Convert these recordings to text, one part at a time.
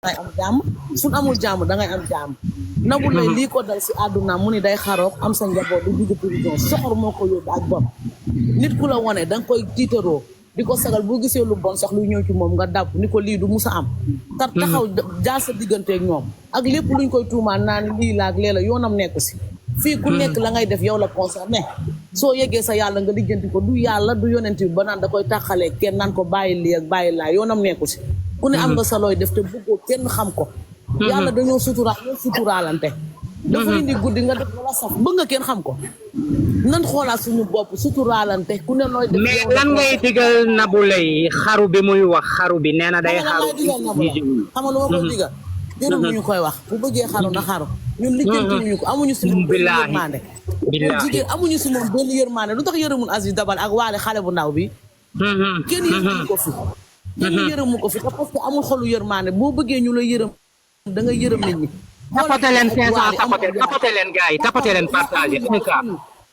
ngay am jàmm suñ amul jàmm dangay am jàmm Nabou Leye lii ko dal si àdduna mu ni day xaroog am sa njaboot du dugg prison soxor moo ko yóbbu ak bon nit ku la wone danga koy tiitaroo di ko sagal boo gisee lu bon sax luy ñëw ci moom nga dàpp ni ko lii du musa am tar taxaw jaar sa digganteeg ñoom ak lépp luñ koy tuumaan naan lii laag lee la yoonam nekku si fii ku nekk la ngay def yow la concerné soo yeggee sa yàlla nga lijjanti ko du yàlla du yonent bi ba naan da koy tàqalee kenn naan ko bàyyi lii ak bàyyi laa yoonam nekku si ku ne am nga sa looy def te bëggoo kenn xam ko yàlla dañoo suturaalante dafa indi guddi nga def wala saf bëgg nga kenn xam ko nan xoolaat suñu bopp suturaalante ku ne nooy def mais lan ngay digal Nabou Leye xaru bi muy wax xaru bi nee na day xaru xam nga lu ma koy digal jërëm ñu koy wax bu bëggee xaru na xaru ñun lijjanti ñu ko amuñu si moom benn yërmande jigéen amuñu si moom benn yërmande lu tax yërëmul Aziz Dabala ak waale xale bu ndaw bi kenn yërëmu ko fi kenn yërëmu ko fi te parce que amul xolu yërmande boo bëggee ñu la yërëm da nga yërëm nit ñi tapote leen 500 tapote leen gars yi tapote leen partagé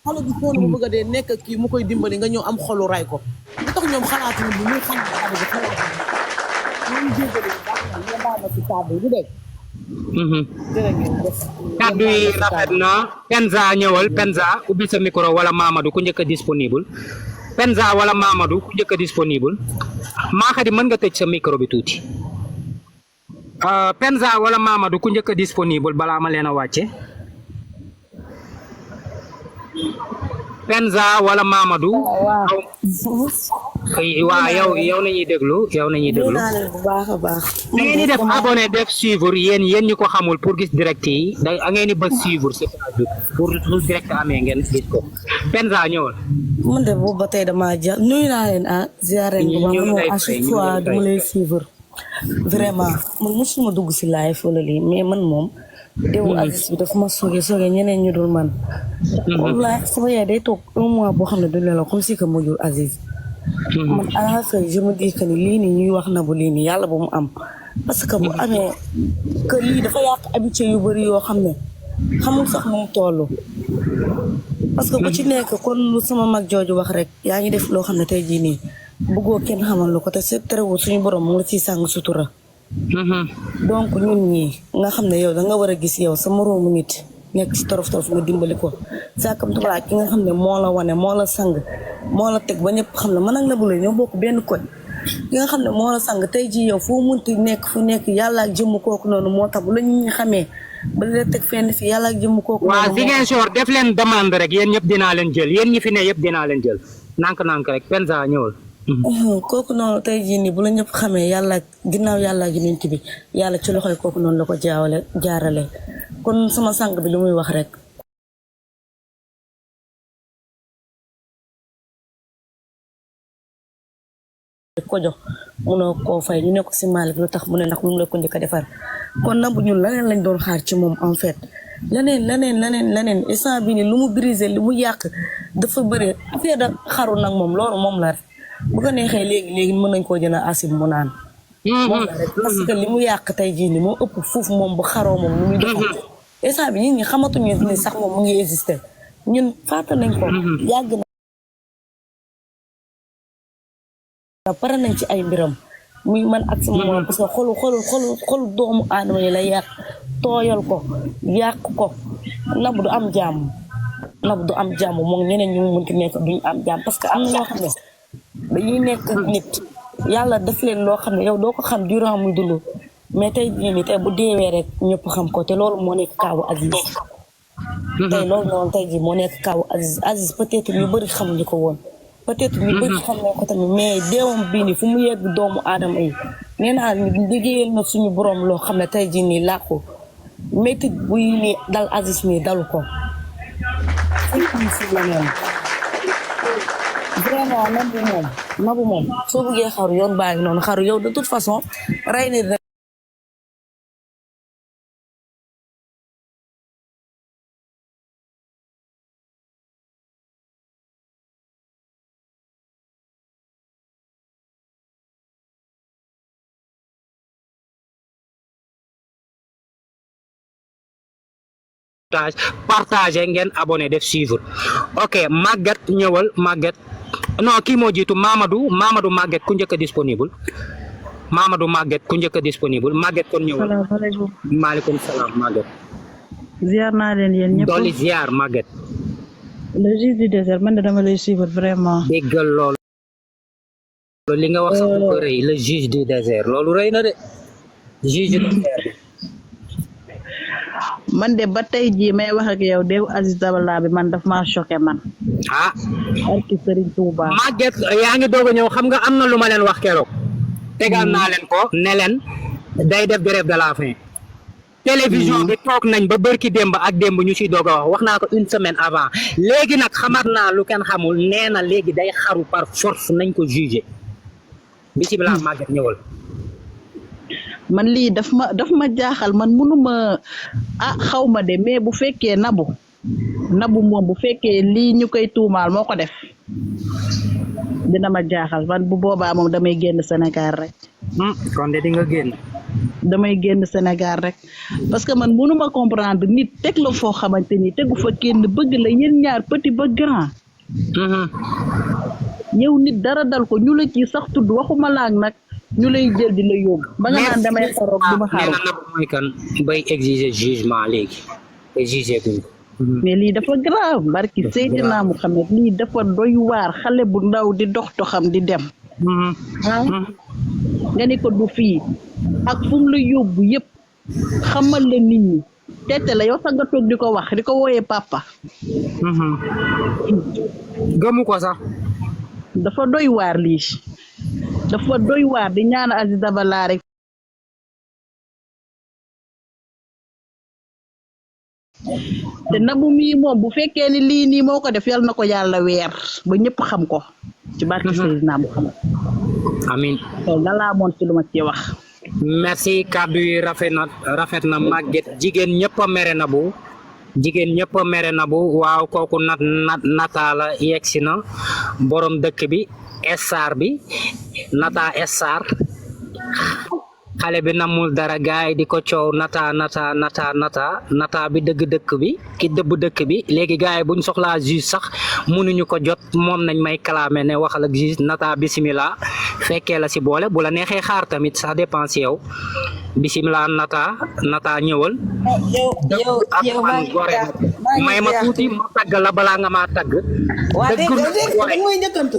xale bi foon bu bëgg a dee nekk kii mu koy dimbali nga ñëw am xolu ray ko lu tax ñoom xalaatuñu bi muy xam xale bi xalaat ñoom jégali ñu baax na si kàddu yi dégg kaddu yi rafet na Penza ñëwal Penza ubbi sa micro wala Mamadou ku njëkk a disponible Penza wala Mamadou ku njëkk a disponible maa xadi mën nga tëj sa micro bi tuuti Penza wala Mamadou ku njëkk a disponible balaa ma leen a wàcce Penza wala Mamadou waaw yow nañuy déglu yow nañuy déglu bu baax a baax da ngeen di def abonné def suivre yéen ñu ko xamul pour gis direct yi da ngeen di bës suivre c'est pour direct amee ngeen gis ko Penza ñëwal man de boobu ba tey dama jàll nuyu naa leen ziare bu baax moom à chaque fois dama lay suivre vraiment man mosuma dugg si live wala lii mais man moom deewu Aziz bi dafa ma soge ñeneen ñu dul man wallaahi sama yaay day toog un mois boo xam ne du nelaw comme si que mu jur Aziz man à la fin je me dis que ni lii nii ñuy wax Nabou lii nii yàlla ba mu am parce que bu amee que lii dafa yàq habitude yu bëri yoo xam ne xamul sax nu mu toll parce que ku ci nekk kon lu sama mag jooju wax rek yaa ngi def loo xam ne tey jii nii bëggoo kenn xamal lu ko te c'est terewul suñu borom mu ngi ciy sàng sutura donc ñun ñii nga xam ne yow da nga war a gis yow sa moroomu nit nekk ci torof nga dimbali ko sàkkamtulaa ki nga xam ne moo la wane moo la sang moo la teg ba ñëpp xam ne man ak Nabou Leye ñoo bokk benn koñ ki nga xam ne moo la sang tey jii yow foo munti nekk fu nekk yàlla ak jëmm kooku noonu moo tax bu la ñu xamee ba la teg fenn fi yàlla ak jëmm kooku noonu waaw Ziguinchor def leen demande rek yéen ñëpp dinaa leen jël yéen ñi fi ne yëpp dinaa leen jël nànk rek Penza ñëwal kooku noonu tey jii nii bu la ñëpp xamee yàlla ginnaaw yàlla ak yonent bi yàlla ci loxoy kooku noonu la ko jaarale kon sama sang bi lu muy wax rek ko jox munoo koo fay ñu ne ko si Malick lu tax mu ne ndax moom la ko njëkk a defar kon Nabou ñun leneen lañ doon xaar ci moom en fait leneen instant bi ni lu mu brisé lu mu yàq dafa bëri affaire da xaru nag moom loolu moom la rek bu ko neexee léegi mën nañ koo jël asib mu naan moom la rek parce que li mu yàq tey jii ni moo ëpp foofu moom bu xaroo moom lu muy def instant bi nit ñi xamatuñu ni sax moom mu ngi existé ñun fàtte nañ ko yàgg na pare nañ ci ay mbiram muy man ak sama moom parce que xolu doomu aadama yi la yàq tooyal ko yàq ko Nabou du am jàmm moom ñeneen ñu mënti nekk duñu am jàmm parce que am na ñoo xam ne dañuy nekk nit yàlla def leen loo xam ne yow doo ko xam durant muy dund mais tey jii nii tey bu deewee rek ñëpp xam ko te loolu moo nekk kaawu Aziz tey loolu noonu tey jii moo nekk kaawu Aziz peut-être ñu bëri xamuñu ko woon peut-être ñu bëri xam nañ ko tamit mais deewam bii nii fu mu yegg doomu aadama yi nee naa liggéeyal na suñu borom loo xam ne tey jii nii làqu métti buy nii dal Aziz nii dalu ko vraiment Nabou moom soo bëggee xaru yoon baa ngi noonu xaru yow de toute façon rey ni partager ngeen abonné def suivre ok Maguette ñëwal Maguette non kii moo jiitu Mamadou Maguette ku njëkk a disponible Mamadou Maguette ku njëkk a disponible Maguette kon ñëwal. salaamaaleykum. maaleykum salaam Maguette. ziar naa leen yéen ñëpp. dolli ziar Maguette. le juge du désert man de dama lay suivre vraiment. déggal loolu. li nga wax sax bu ko rëy le juge du désert loolu rëy na de. juge du désert. man de ba tey jii may wax ak yow deewu Aziz Dabala bi man daf maa choqué man. ah. barki Serigne Touba. Maguette yaa ngi doog a ñëw xam nga am na lu ma leen wax keroog. tegal naa leen ko ne leen day def grève de la faim. télévision bi toog nañ ba bërki démb ak démb ñu ciy doog a wax naa ko une semaine avant léegi nag xamaat naa lu kenn xamul nee na léegi day xaru par force nañ ko jugé. bisimilah Maguette ñëwal. man lii daf ma jaaxal man munuma xaw ma de mais bu fekkee nabu moom bu fekkee lii ñu koy tuumaal moo ko def dina ma jaaxal man bu boobaa moom damay génn Sénégal rek. kon de di nga génn. damay génn Sénégal rek parce que man munuma comprendre nit teg la foo xamante ni tegu fa kenn bëgg la yéen ñaar petit ba grand. yow nit dara dal ko ñu la ci sax tudd waxuma laag nag ñu lay jël di la yóbbu. ba nga naan damay xaroog du ma xaru. mooy kan bay exiger jugement léegi exiger guñ ko. mais lii dafa grave barki Seydina Muhammad lii dafa doy waar xale bu ndaw di dox doxam di dem. nga ni ko du fii ak fu mu la yóbbu yëpp xamal la nit ñi tete la yow sax nga toog di ko wax di ko wooyee papa. gëmu ko sax. dafa doy waar lii dafa doy waar di ñaan Aziz Dabala rek. te nabu mii moom bu fekkee ni lii nii moo ko def yal na ko yàlla weer ba ñëpp xam ko ci barke Seydina Muhammad. amiin. da laa moon ci lu ma ci wax. merci kàddu yi rafet na Maguette jigéen ñëpp a mere na bu jigéen ñëpp a mere na bu waaw kooku nataala yegsi na borom dëkk bi Essar bi nata Essar xale bi namul dara gaay di ko coow nata bi dëgg dëkk bi ki dëbb dëkk bi léegi gaay buñ soxlaa juge sax mënuñu ko jot moom nañ may clamé ne waxal ak juge nata bismillah fekkee la si boole bu la neexee xaar tamit ça dépend si yow bismillah nata ñëwal. yow may ma tuuti ma tagg la balaa nga maa tagg. waa dégg nga mooy njëkkantu.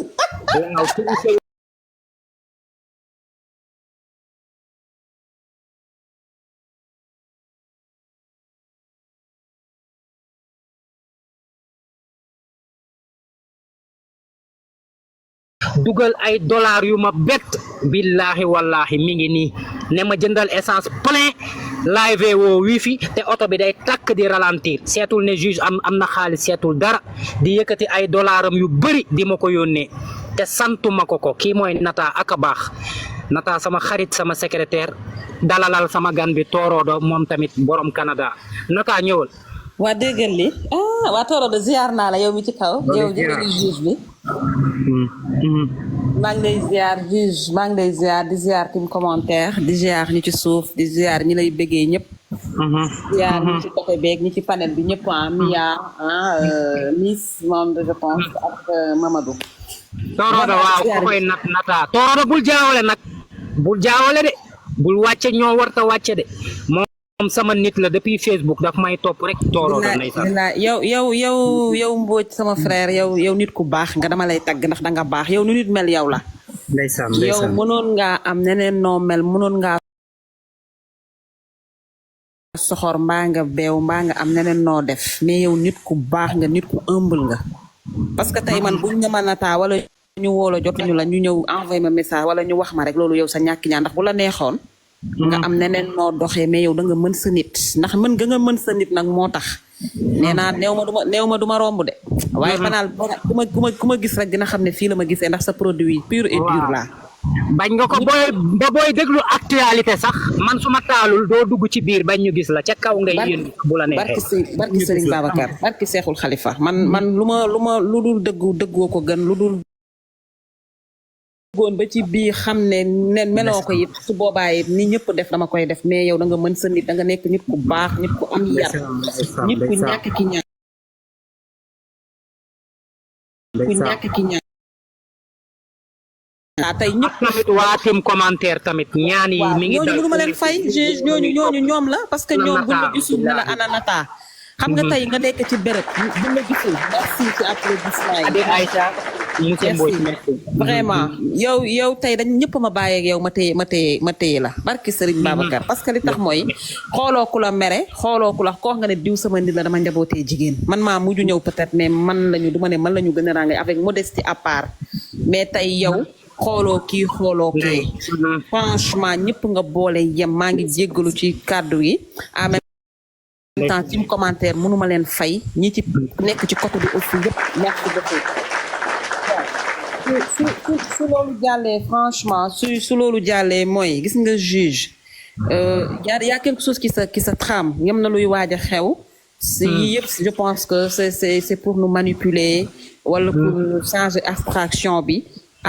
dugal ay dollars yu ma bett billahi wallahi mi ngi nii ne ma jëndal essence plein live woo wifi te oto bi day takk di ralentir seetul ne juge am na xaalis seetul dara di yëkkati ay dollaram yu bëri di ma ko yónnee te santuma ko kii mooy nata ak a baax nata sama xarit sama secrétaire dalalal sama gan bi Torodo moom tamit borom Canada nata ñëwal. waa déggal li waa Torodo ziar naa la yow mi ci kaw yow jëkkëri juge bi maa ngi lay ziar juge maa ngi lay ziar di ziar tim commentaire di ziar ñi ci suuf di ziar ñi lay bëggee ñëpp ziar ñi ci côté beeg ñi ci panel bi ñëpp Mia Miss Monde je pense ak Mamadou Torodo waaw ko koy nata Torodo bul jaawale de bul wàcce ñoo warta wàcce de moom sama nit la depuis Facebook daf may topp rek Torodo ndeysaan yow Mbodj sama frère yow nit ku baax nga dama lay tagg ndax da nga baax yow nu nit mel yow la ndeysaan yow mënoon ngaa am neneen noo mel mënoon ngaa soxor mbaa nga beew mbaa nga am neneen noo def mais yow nit ku baax nga nit ku humble nga parce que tey man buñ ne ma nataa wala ñu woola jotuñu la ñu ñëw envoyé ma message wala ñu wax ma rek loolu yow sa ñàkk ñaan ndax bu la neexoon nga am neneen noo doxee mais yow da nga mën sa nit ndax mën nga mën sa nit nag moo tax nee naa néew ma du ma romb de waaye fanaal ku ma gis rek dina xam ne fii la ma gisee ndax sa produit pur et dur la bañ nga ko booy déglu actualité sax man su ma taalul doo dugg ci biir bañ ñu gis la ca kaw ngay yéen bu la neexee barki Serigne Babacar barki Seexul Xalifa man lu dul dëggoo ko gën lu dul goon ba ci bii xam ne meloo ko it su boobaa it ni ñëpp def dama koy def mais yow da nga mën sa nit da nga nekk nit ku baax nit ku am yar nit ku ñàkk ki ñaan nata tey ñëpp tamit waa tim commentaire tamit ñaan yi mi ngi ñooñu mënu ma leen fay juge ñooñu ñoom la parce que ñoom buñ la gisul ne la ana nata xam nga tey nga nekk ci béréb buñ la gisul merci ci applaudissement yi Adi Aïcha monsieur Mbodj merci vraiment yow tey dañ ñëpp ma bàyyi ak yow ma téye la barki Serigne Babacar parce que li tax mooy xooloo ku la mere xooloo ku la koo nga ne diw sama nit la dama njabootee jigéen man maa mujj ñëw peut-être mais man lañu du ma ne man la ñu gën a ràngee avec modestie à part mais tey yow xooloo kii xooloo kii franchement ñëpp nga boole yem maa ngi jéggalu ci kàddu yi en même temps ci commentaire mënuma leen fay ñi ci nekk ci côté bi aussi yëpp merci beaucoup su loolu jàllee franchement su loolu jàllee mooy gis nga juge y a quelque chose qui se trame ñam na luy waaj a xew si yëpp je pense que c'est pour nous manipuler wala pour changer abstraction bi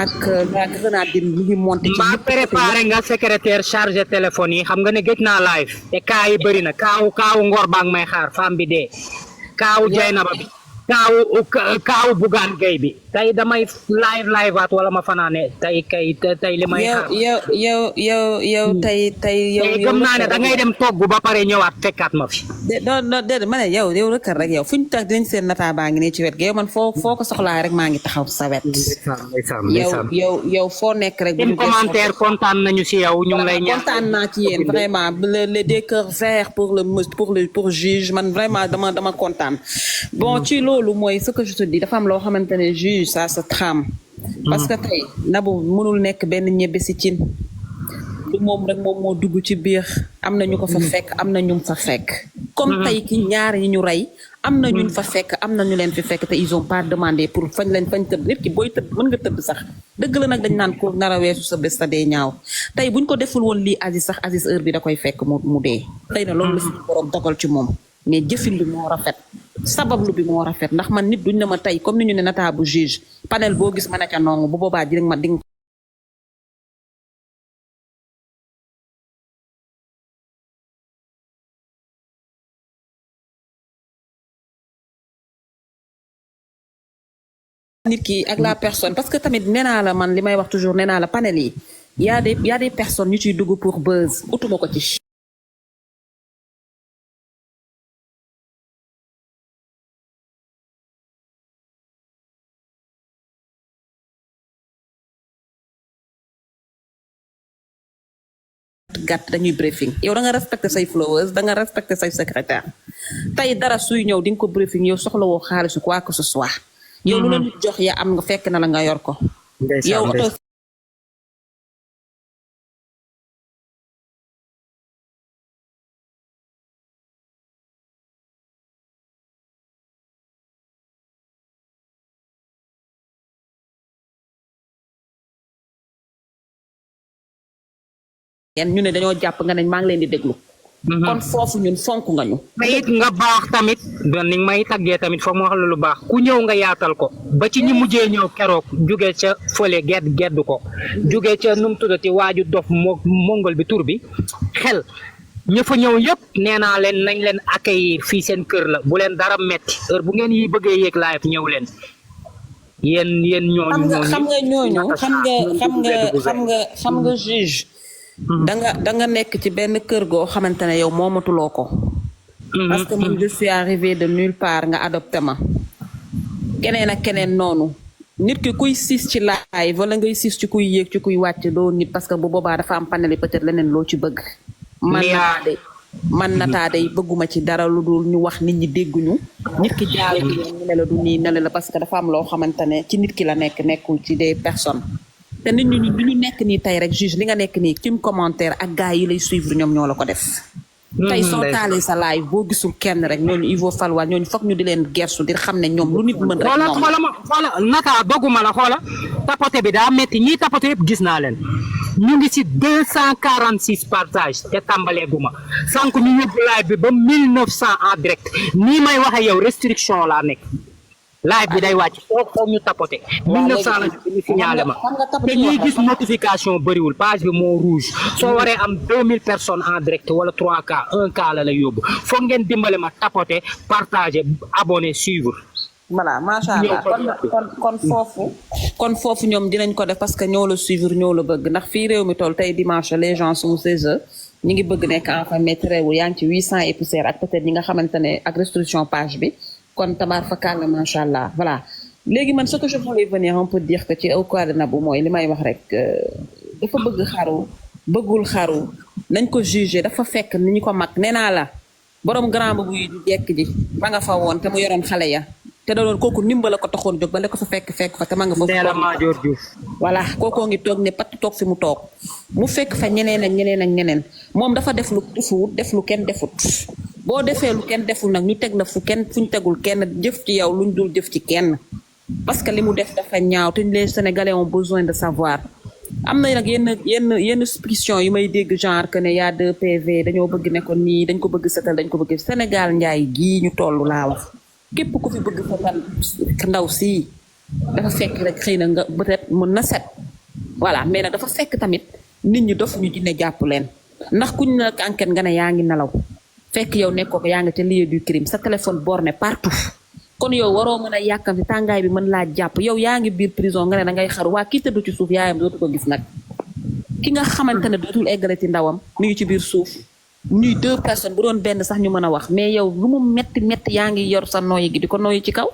ak la grenade mu ngi monté ci ma préparé nga secrétaire chargé téléphone yi xam nga ne gëj naa live te kaa yi bëri na kaawu ngor baa ngi may xaar femme bi dee kaawu Jaynaba bi kaawu Bougane Gueye bi tey damay live waat wala ma fanaane tey li may xaar yow tey gëm naa ne da ngay dem togg ba pare ñëwaat fekkaat ma fi déedéet ma ne yow rëkkal rek yow fu ñu tax dinañ seen nata baa ngi ne ci wet ga yow man foo ko soxlaa rek maa ngi taxaw sa wet yow foo nekk rek bu commentaire kontaan nañu si yow ñu ngi lay ñaan kontaan naa ci yéen vraiment les deux cœurs verts pour juge man vraiment dama kontaan bon ci loolu mooy ce que je te dis dafa am loo xamante ne juge ça se trame parce que tey Nabou mënul nekk benn ñebbe si cin du moom rek moom moo dugg ci biir am na ñu ko fa fekk am na ñu fa fekk comme tey ki ñaar ñi ñu rey am na ñuñ fa fekk am na ñu leen fi fekk te ils ont pas demandé pour fañ tëdd nit ki booy tëdd mën nga tëdd sax dëgg la nag dañ naan ko nar a weesu sa bés sa dee ñaaw tey buñ ko deful woon lii Aziz sax Aziz heure bi da koy fekk mu dee xëy na loolu la suñu borom dogal ci moom mais jëfin bi moo rafet sabablu bi moo rafet ndax man nit duñ ne ma tey comme ni ñu ne nata bu juge panel boo gis ma ne ca nongu bu boobaa di ma ding nit ki ak la personne parce que tamit nee naa la man li may wax toujours nee naa la panel yi y a des personnes ñu ciy dugg pour buzz utuma ko ci gàtt dañuy briefing yow da nga respecté say followers da nga respecté say secrétaire tey dara suy ñëw di nga ko briefing yow soxla woo xaalisu quoi que ce soit yow lu la nit jox ya am nga fekk na la nga yor ko yow oto ñu ne dañoo jàpp nga ne maa ngi leen di déglu kon foofu ñun fonk nga ñu te it nga baax tamit ni may taggee tamit fa mu wax la lu baax ku ñëw nga yaatal ko ba ci ñi mujjee ñëw keroog jóge ca fële gedd ko jóge ca nu mu tuddati waaju dof mongol bi tur bi xel ña fa ñëw yëpp nee naa leen nañ leen accueillir fii seen kër la bu leen dara metti heure bu ngeen yi bëggee yéeg live ñëw leen yéen ñooñu xam nga juge da nga nekk ci benn kër goo xamante ne yow moomatuloo ko parce que man je suis arrivé de nulle part nga adopté ma keneen ak keneen noonu nit ki kuy siis ci live wala ngay siis ci kuy yéeg ci kuy wàcc doo nit parce que bu boobaa dafa am panel peut-être leneen loo ci bëgg man nataa day bëgguma ci dara lu dul ñu wax nit ñi dégguñu nit ki jaare bi ñu ne la du nii ne la parce que dafa am loo xamante ne ci nit ki la nekkul ci des personnes te nit ñi du ñu nekk nii tey rek juge li nga nekk nii ci commentaire ak gars yi lay suivre ñoom ñoo la ko def tey soo taalee sa live boo gisul kenn rek ñooñu il faut falloir ñooñu foog ñu di leen gersu di xam ne ñoom lu nit mën rek xoola naka dogguma la xoola tapoté bi daa metti ñii tapoté yëpp gis naa leen ñu ngi si 246 partage te tàmbaleeguma sànq ñu yóbbu live bi ba 1900 en direct nii may waxe yow restriction laa nekk live bi day wàcc foog ñu tapoté 1900 la ñu signalé ma te ñuy gis notification bëriwul page bi moo rouge soo waree am 2000 personnes en direct wala 3K 1K la lay yóbbu foog ngeen dimbale ma tapoté partagé abonné suivre voilà macha allah kon foofu ñoom dinañ ko def parce que ñoo la suivre ñoo la bëgg ndax fii réew mi toll tey dimanche les gens sont 16 heures ñi ngi bëgg nekk enfin mais réewul yaa ngi ci 800 et poussière ak peut-être ñi nga xamante ne ak restriction page bi kon tabaar fakal la macha allah voilà léegi man ce que je voulais venir un peu dire que ci au cas de Nabou mooy li may wax rek dafa bëgg xaru bëggul xaru nañ ko juger dafa fekk ni ñu ko mag nee naa la borom grand boobu yi di jekk ji ba nga fa woon te mu yoroon xale ya te da doon kooku ndimbala ko taxoon jóg ba la ko fa fekk fa te ma nga fa. Ndella Madior Diouf. voilà kookoo ngi toog ne pat toog fi mu toog mu fekk fa ñeneen ak ñeneen ak ñeneen moom dafa def lu defuwut def lu kenn defut boo defee lu kenn deful nag ñu teg la fuñ tegul kenn jëf ci yow luñ dul jëf ci kenn parce que li mu def dafa ñaaw te les Sénégalais ont besoin de savoir. am na nag yenn suspicion yu may dégg genre que ne y a 2 PV dañoo bëgg ne ko nii dañ ko bëgg setal dañ ko bëgg Sénégal njaay gii ñu toll laa wax képp ku fi bëgg setal ndaw si dafa fekk rek xëy na nga peut-être mën na set voilà mais nag dafa fekk tamit nit ñi dof ñu dina jàpp leen ndax kuñ na enquête nga ne yaa ngi nelaw fekk yow nekkoo ko yaa nga ca lieu du crime sa téléphone borné partout kon yow waroo mën a yàkkam ci tàngaay bi mën laa jàpp yow yaa ngi biir prison nga ne da ngay xaru waa kii tëddu ci suuf yaayam dootu ko gis nag ki nga xamante ne dootul eggale ci ndawam mi ngi ci biir suuf ñuy 2 personnes bu doon benn sax ñu mën a wax mais yow lu mu metti yaa ngi yor sa nooyi gi di ko nooyi ci kaw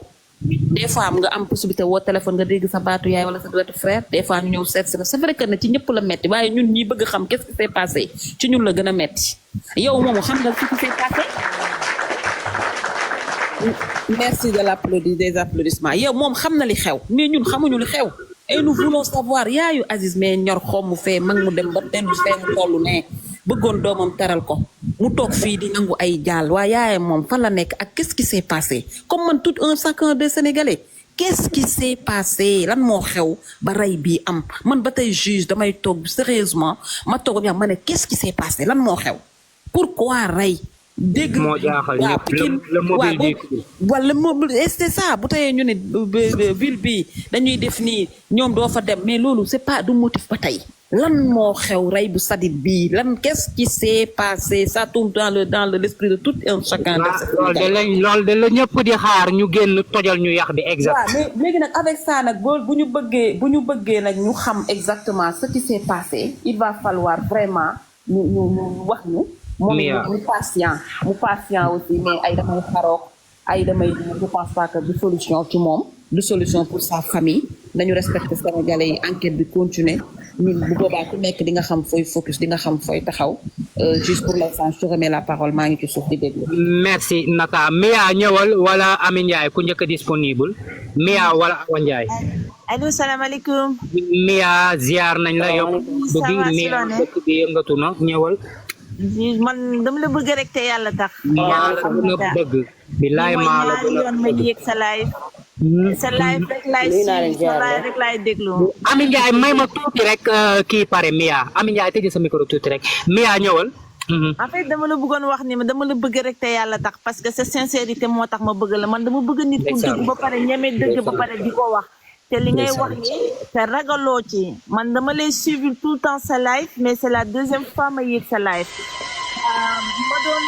des fois nga am possibilité woo téléphone nga dégg sa baatu yaay wala sa wetu frère des fois ñu ñëw seet si la c'est vrai que ne ci ñëpp la metti waaye ñun ñi bëgg xam qu'est-ce qui s'est passé ci ñun la gën a metti yow moomu xam nga ce qui s'est passé. Merci de l'applaudissement des applaudissements yow moom xam na li xew mais ñun xamuñu li xew et nous voulons savoir yaayu Aziz mais ñor xomm fee mag mu dem ba dellu fee mu toll ne bëggoon doomam teral ko mu toog fii di nangu ay jaal waa yaayam moom fan la nekk ak qu'est-ce qui s'est passé comme man tout un chacun des Sénégalais qu'est-ce qui s'est passé lan moo xew ba rey bii am man ba tey juge damay toog sérieusement ma toog ma ne qu'est-ce qui s'est passé lan moo xew pourquoi rey dégg moo jaaxal ñëpp le mobile wala mobile c'est ça bu teyee ñu ne ville bi dañuy def nii ñoom doo fa dem mais loolu c'est pas du motif ba tey lan moo xew rey bu sadit bii lan qu'est-ce qui s'est passé ça tourne dans l'esprit de tout un chacun. loolu de la ñëpp di xaar ñu génn tojal ñu yax bi exact. waaw mais léegi nag avec ça nag bu ñu bëggee nag ñu xam exactement ce qui s'est passé il va falloir vraiment ñu wax ñu. moom mu patient aussi mais ay damay xarook ay damay je pense pas que du solution ci moom du solution pour sa famille dañu respecter Sénégalais yi enquête bi continuer ñun bu boobaa ku nekk di nga xam fooy focus di nga xam fooy taxaw juste pour l'instant je te remets la parole maa ngi ci suuf di déglu. merci Nata Mia ñëwal wala Ami Ndiaye ku njëkk disponible Mia wala Awa Ndiaye. allo salaamaaleykum. Mia ziar nañ la yow. ça va Mia dëkk bi yëngatu na ñëwal. man dama la bëgg rek te yàlla tax. maa la gën a bëgg. bilaay maa la gën a ma yéeg sa live. sa live rek laay suivre sa live rek laay déglu. Ami Ndiaye may ma tuuti rek kii pare Mia Ami Ndiaye tëjee sa micro tuuti rek Mia ñëwal. en fait dama la bëggoon wax ni ma dama la bëgg rek te yàlla tax parce que sa sincérité moo tax ma bëgg la man dama bëgg nit ku dëgg ba pare ñeme dëgg ba pare di ko wax. te li ngay wax ni te ragaloo ci man dama lay suivre tout le temps sa live mais c'est la 2e fois ma yéeg sa live ma doon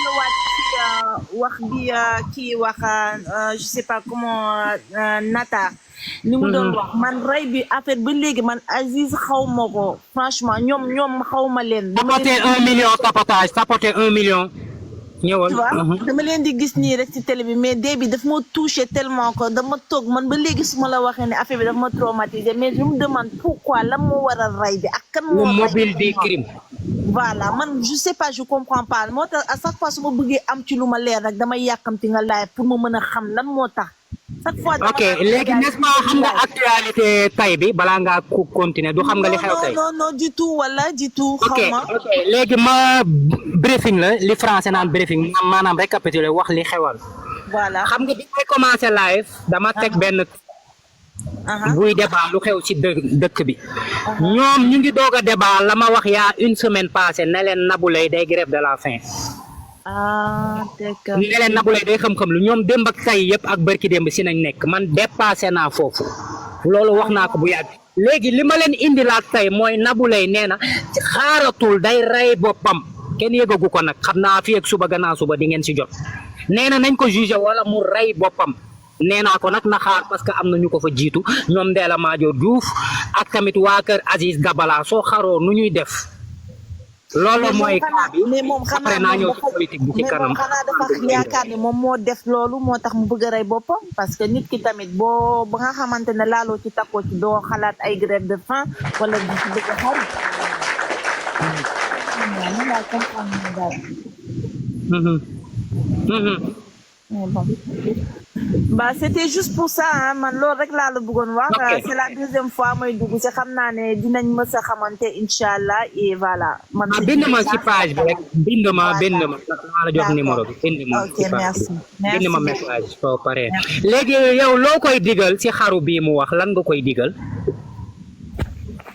ñëwaat ci wax bi kii wax je sais pas comment Nata li mu doon wax man rey bi affaire ba léegi man Aziz xaw ma ko franchement ñoom xaw ma leen. tapoter 1 million tapotage tapoter 1 million. ñëwal dama leen di gis nii rek ci télé bi mais dee bi daf ma touché tellement que dama toog man ba léegi su ma la waxee ne affaire bi daf ma traumatisé mais je me demande pourquoi lan moo waral rey bi ak kan moo mobile des crimes voilà man je sais pas je comprends pas moo tax à chaque fois su ma bëggee am ci lu ma leer rek damay yàkkamti nga laaj pour ma mën a xam lan moo tax chaque fois ok léegi n'est-ce pas xam nga actualité tay bi balaa ngaa continuer du xam nga li xew tey non du tout wala du tout xaw ma ok léegi ma briefing la li français naan briefing maanaam récapituler wax li xewal voilà xam nga bi may commencé live dama teg benn buy débat lu xew ci dëkk bi ñoom ñu ngi doog a débat la ma wax yaa une semaine passée ne leen Nabou Leye day grève de la faim d'accord ne leen Nabou Leye day xam-xam lu ñoom démb ak tay yëpp ak bërki démb si nañ nekk man dépassé naa foofu loolu wax naa ko bu yàgg léegi li ma leen indilaat tey mooy Nabou Leye nee na xaaratul day rey boppam kenn yëgagu ko nag xam naa fi ak suba gannaaw suba di ngeen si jot nee na nañ ko jugé wala mu rey boppam nee naa ko nag na xaar parce que am na ñu ko fa jiitu ñoom Ndella Madior Diouf ak tamit waa kër Aziz Dabala soo xaroo nu ñuy def loolu mooy cas bi mais moom après naa ñëw ci politique bi ci kanam. mais moom xanaa dafa yaakaar ne moom moo def loolu moo tax mu bëgg a rey boppam parce que nit ki tamit boo ba nga xamante ne laaloo ci takkoo ci doo xalaat ay grève de faim wala di ci bëgg a xarit. Mais bon. Bah c'était juste pour ça hein man loolu rek laa la bëggoon wax. C'est la deuxième fois mooy dugg si xam naa ne dinañ mës a xamante incha allah et voilà. man bind ma ci page bi rek bind ma maa la jox numéro bi bind ma ok merci bind ma message soo paree léegi yow loo koy digal ci xaru bii mu wax lan nga koy digal.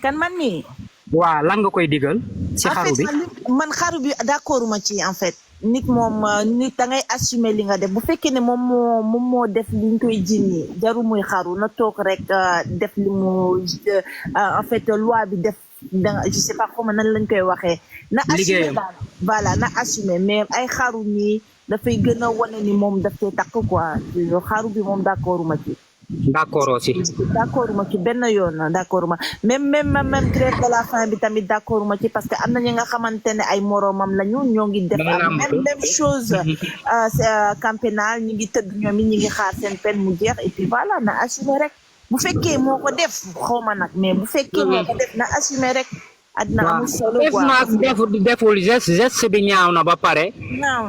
kan man nii. waaw lan nga koy digal. ci xaru bi man xaru bi d'accord ma ci en fait. nit moom nit da ngay assumer li nga def bu fekkee ne moom moo def li ñu koy jinni jaru muy xaru na toog rek def li mu en fait loi bi def je sais pas comment nan lañ koy waxee. na assumer daal voilà na assumer mais ay xaru nii dafay gën a wane ni moom daf koy takk quoi xaru bi moom d'accord ma ci. d'accord aussi. d'accord ma ci benn yoon d'accord ma même grève de la faim bi tamit d'accord ma ci parce que am na ñi nga xamante ne ay moroomam lañu ñoo ngi def même chose camp pénal ñi ngi tëdd ñoom it ñi ngi xaar seen peine mu jeex et puis voilà na assumer rek bu fekkee moo ko def xawma nag mais bu fekkee moo ko def na assumer rek adna amul solo quoi deful geste bi ñaaw na ba pare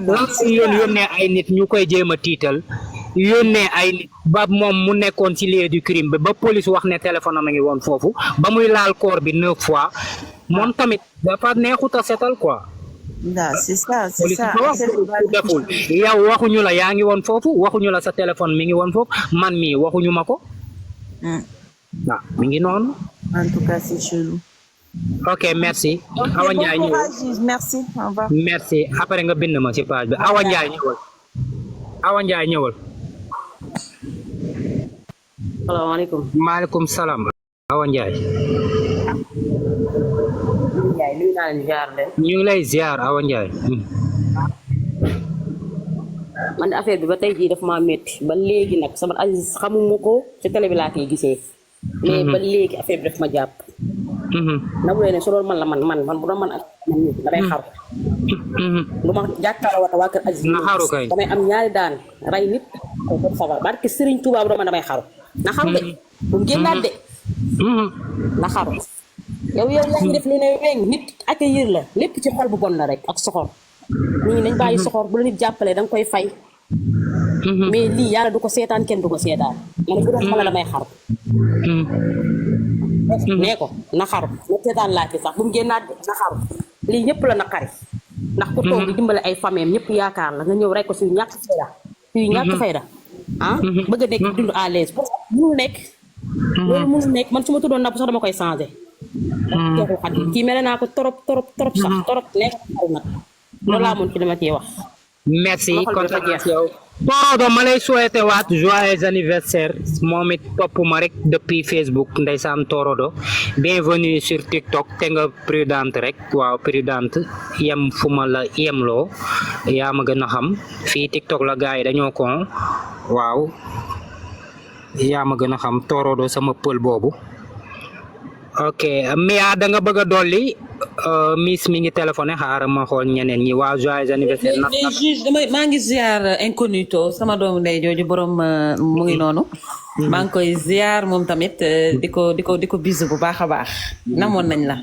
lan yónnee ay nit ñu koy jéem a tiital yónnee ay nit ba moom mu nekkoon ci lieu du crime bi ba police wax ne téléphone am a ngi woon foofu ba muy laal corps bi 9 fois moom tamit dafa neexut a setal quoi. waaw c'est ça deful yow waxuñu la yaa ngi woon foofu waxuñu la sa téléphone mi ngi woon foofu man mii waxuñu ma ko. waaw mi ngi noonu. en tout cas c'est chelou. ok merci. Awa Ndiaye ñëwal merci au revoir. merci après nga bind ma ci page bi Awa Ndiaye ñëwal. Awa Ndiaye ñëwal. salaamaaleykum. maaleykum salaam. Awa Ndiaye. Ndiaye nuyu naa leen ziar leen. ñu ngi lay ziar Awa Ndiaye. man affaire bi ba tey jii daf maa métti ba léegi nag sama Aziz xamuma ko ci télé bi laa koy gisee. mais ba léegi affaire bi daf ma jàpp. na mu ne su doon man la man bu doon man ak man nii damay xaru. lu ma jàkkaarloo wata waa kër Aziz. na xaru kay damay am ñaari daan rey nit ko ko sabar barke Serigne Touba bu doon man damay xaru. na xaru de bu mu génnaat de. na xaru. yow yaa ngi def lu ne weng nit accueillir la lépp ci xol bu bon la rek ak soxor. nit ñi nañ bàyyi soxor bu la nit jàppalee da nga koy fay. mais lii yàlla du ko seetaan kenn du ko seetaan man bu doon mala damay xaru. nee ko na xaru na seetaan laa ci sax bu mu génnaat na xaru lii ñëpp la naqari ndax ku toog di dimbale ay famille ñëpp yaakaar la nga ñëw rek ko suy ñàkk fayda bëgg a nekk dund à l'aise pour mënul nekk loolu mënul nekk man su ma tuddoon napp sax dama koy changé teexu xat kii mel naa ko trop sax trop nekk xaru nag loolu laa moon ci li ma ciy wax merci kontaan yow Torodo ma lay souhaité waat joyeux anniversaire moom it topp ma rek depuis Facebook ndeysaan Torodo bienvenue sur TikTok te nga prudente rek waaw prudente yem fu ma la yemloo yaa ma gën a xam fii TikTok la gars yi dañoo ko waaw yaa ma gën a xam Torodo sama pël boobu ok Mia da nga bëgg a dolli Miss mi ngi téléphoné xaaral ma xool ñeneen ñi waa joyeux anniversaire. mais juge maa ngi ziar incognito sama doomu ndey jooju borom mu ngi noonu. maa ngi koy ziar moom tamit di ko bisu bu baax a baax. namoon nañ la.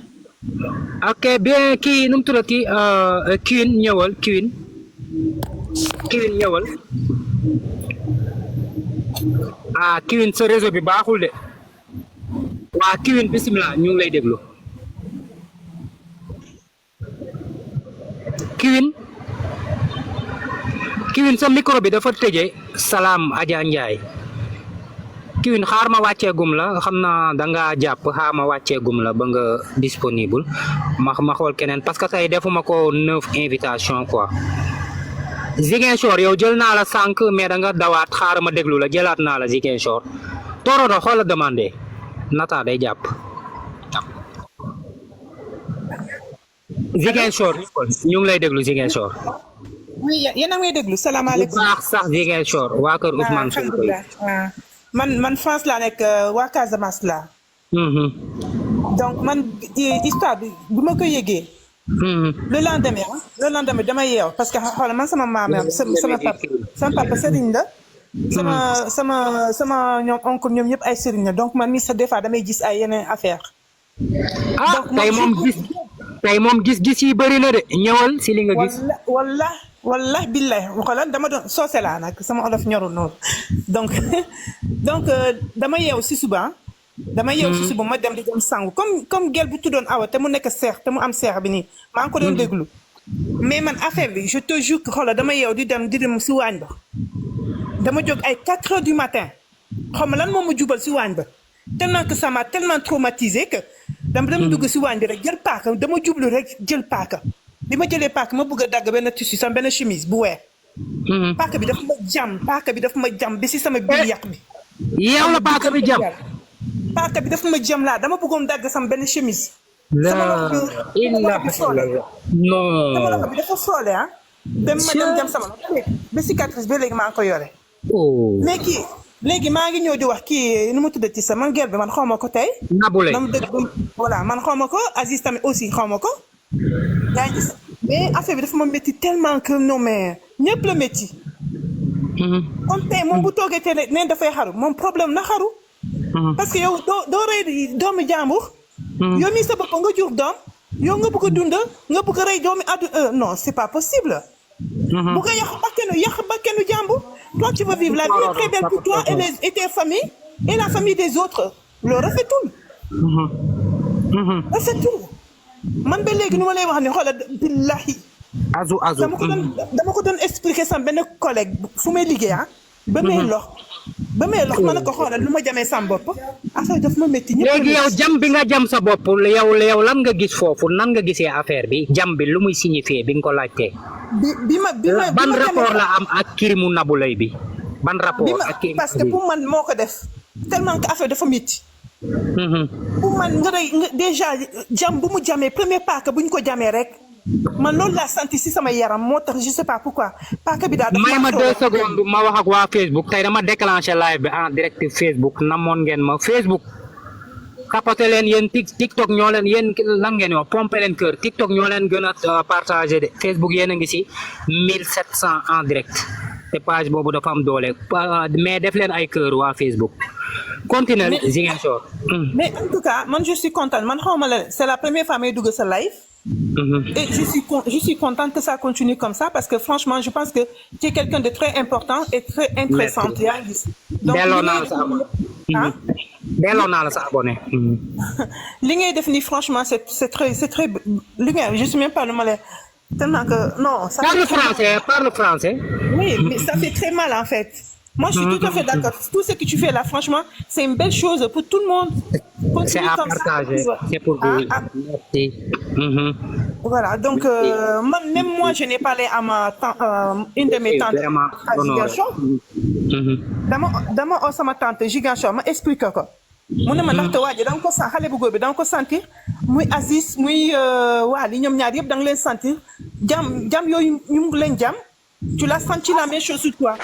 ok bien kii nu mu tuddati Queen ñëwal Queen ñëwal ah Queen sa réseau bi baaxul de. waa Queen bisimilah ñu ngi lay déglu Queen sa micro bi dafa tëje salaam Adja Ndiaye Queen xaar ma wàcceegum la xam naa danga jàpp xaar ma wàcceegum la ba nga disponible ma xool keneen parce que tey defuma ko 9 invitation quoi Ziguinchor yow jël naa la sànq mais da nga dawaat xaar ma déglu la jëlaat naa la Ziguinchor Torodo xool la demandé Nata day jàpp Ziguinchor ñu ngi lay déglu Ziguinchor oui yéen a ngi may déglu bu salaamaaleykum. baax sax Ziguinchor waa kër Ousmane Sonko yi. alhamdulilah man France laa nekk waa Casamance laa. donc man histoire bi bu ma ko yëgee. le lendemain dama yeew parce que xoolal man sama maam sama papa sëriñ la. sama ñoom oncle ñoom ñëpp ay sëriñ la donc man mi sax des fois damay gis ay yeneen affaire. donc tey moom gis yi bëri na de ñëwal si li nga gis. walla billahi xoolal dama doon soose laa nag sama olof ñorul noonu donc dama yeew si suba. ma dem di dem sangu comme gel bu tuddoon Awa te mu nekk seex te mu am seex bi nii maa ngi ko doon déglu. mais man affaire bi je te jure que xoolal dama yeew di dem si waañ ba. dama jóg ay 4 heures du matin xaw ma lan moom ma jubal si waañ ba tellement que ça m'a tellement traumatisé que dama dugg si waañ bi rek jël paaka dama jublu rek jël paaka bi ma jëlee paaka ma bëgg a dagg benn tissu sama benn chemise bu weex. paaka bi dafa ma jam bi si sama biir yàq bi. yow la paaka bi jam. paaka bi dafa ma jam laa dama bëggoon dagg sama benn chemise. sama loxo bi dafa foole ah. dem jam sama loxo ba cicatrice ba léegi maa ngi ko yore. mais kii léegi maa ngi ñëw di wax kii nu mu tuddati sa man gel bi man xaw ma ko tey. Nabou Leye voilà man xaw ma ko Aziz tamit aussi xaw ma ko. yaa ngi gis mais affaire bi dafa ma métti tellement que non mais ñëpp la métti. kon tey moom bu toogee tey neen dafay xaru moom problème na xaru. parce que yow doo rey doomi jàmbur. yow mii sa bopp nga jur doom yow nga bëgg a dund nga bëgg a rey doomi addu non c'est pas possible. bu nga yàq bakkenu jàmbur. toi tu veux vivre la vie très belle pour toi et tes familles et la famille des autres loolu rafetul. rafetul man ba léegi nu ma lay wax ne xoolal billahi. azu dama ko doon expliquer sama benn collègue fu may liggéey ba may lox ma ne ko xoolal lu ma jamee sama bopp affaire daf ma métti. léegi yow jam bi nga jam sa bopp yow lan nga gis foofu nan nga gisee affaire bi jam bi lu muy signifier bi nga ko laajtee. ban rapport la am ak kirimu Nabou Leye bi ban rapport ak kirimu parce que pour man moo ko def tellement que affaire dafa métti. pour man nga rey déjà jam bu mu jamee premier paaka bu ñu ko jamee rek. man loolu laa senti si sama yaram moo tax je sais pas pourquoi paaka bi daal. may ma 2 secondes ma wax ak waa Facebook tey dama déclenché live bi en direct Facebook namoon ngeen ma Facebook. capoté leen yéen TikTok ñoo leen yéen lan ngeen wax pompé leen kër TikTok ñoo leen gën a partagé de Facebook yéen a ngi si 1700 en direct te page boobu dafa am doole mais def leen ay kër waa Facebook. continuez Ziguinchor. mais en tout cas man je suis contente man xawma la c'est la première fois may dugg sa live. Et je suis contente que ça continue comme ça parce que franchement je pense que tu es quelqu'un de très important et très intéressant. delloo naa la sa abonné. li ngay def nii franchement c'est très li ngay je suis même pas le malais tellement que non. ça parle français. oui mais ça fait très mal en fait. Moi, je suis tout à fait d'accord. Tout ce que tu fais là, franchement, c'est une belle chose pour tout le monde. C'est à partager. C'est pour vous. Merci. Voilà, donc, même moi, je n'ai parlé à une de mes tantes à Ziguinchor. Dama sama tante Ziguinchor ma explique ko. mu ne ma ndaxte waa ji da nga ko sant xale bu góor bi da nga ko sentir muy Aziz muy Wally ñoom ñaar yëpp da nga leen sentir jam yooyu ñu ngi leen jam tu l'as senti la même chose sur toi.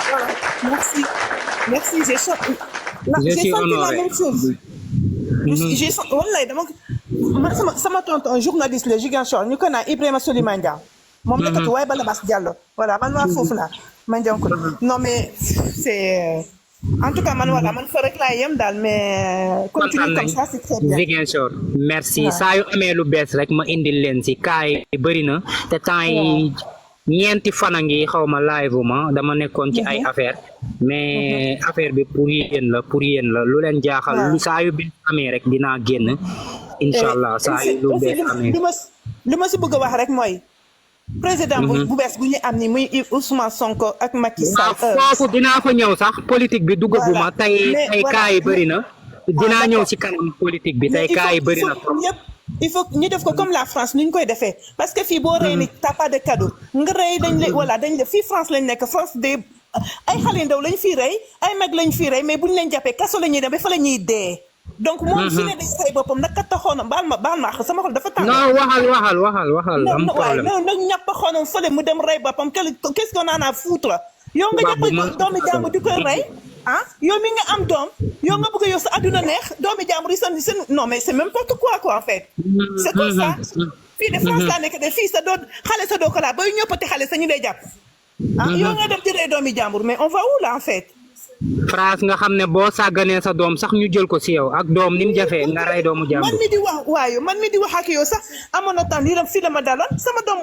Voilà. Merci, j'ai senti la même chose. J'ai senti, wallahi dama sama tonton un journaliste le Ziguinchor ñu ko naan Ibrahima Souleymane Ndiaye moom nekkatu waaye Bala Bass Diallo voilà man waa foofu la man jëm ko non mais c'est en tout cas man voilà man fa rek laa yem daal mais continue comme ça c'est très bien. Ziguinchor merci saa yu amee lu bees rek ma indil leen si kaay bëri na te temps yi ñeenti fan a ngi xaw ma live ma dama nekkoon ci ay affaire mais affaire bi pour yéen la lu leen jaaxal lu saa yu bi amee rek dinaa génn inshallah saa yu lu bees amee li ma si bëgg a wax rek mooy président bu bees bu ñu am ni muy Ousmane Sonko ak Macky Sall foofu dinaa fa ñëw sax politique bi duggaguma tey kaa yi bëri na dinaa ñëw si kanam politique bi tey kaa yi bëri na il faut ñu def ko comme la France ni ñu koy defee parce que fii boo rey ni t'as pas de cadeau nga rey dañ la voilà dañ la fii France lañ nekk France de ay xale ndaw lañ fii rey ay mag lañ fii rey mais buñ leen jàppee kaso la ñuy dem ba fa la ñuy dee donc moom su ne day say boppam naka taxoonam baal ma ak sama xol dafa tàng. non waxal am problème. non nag ñàpp xoonam fële mu dem rey boppam qu'est-ce qu'on en a foutre. yow nga jàpp doomi jàmbur di koy rey ah yow mi nga am doom yow nga bëgg yow sa adduna neex doomi jàmbur yi seen non mais c'est n'importe quoi en fait. c'est comme ça fii de France laa nekk de fii sa doo xale sa doo ko laa bay ñëppati xale sa ñu lay jàpp. ah yow nga def di rey doomi jàmbur mais on va où là en fait. France nga xam ne boo sàgganee sa doom sax ñu jël ko si yow ak doom ni mu jafee nga rey doomu jàmbur. man mi di wax ak yow sax amoon na temps lii la fii la ma daloon sama doom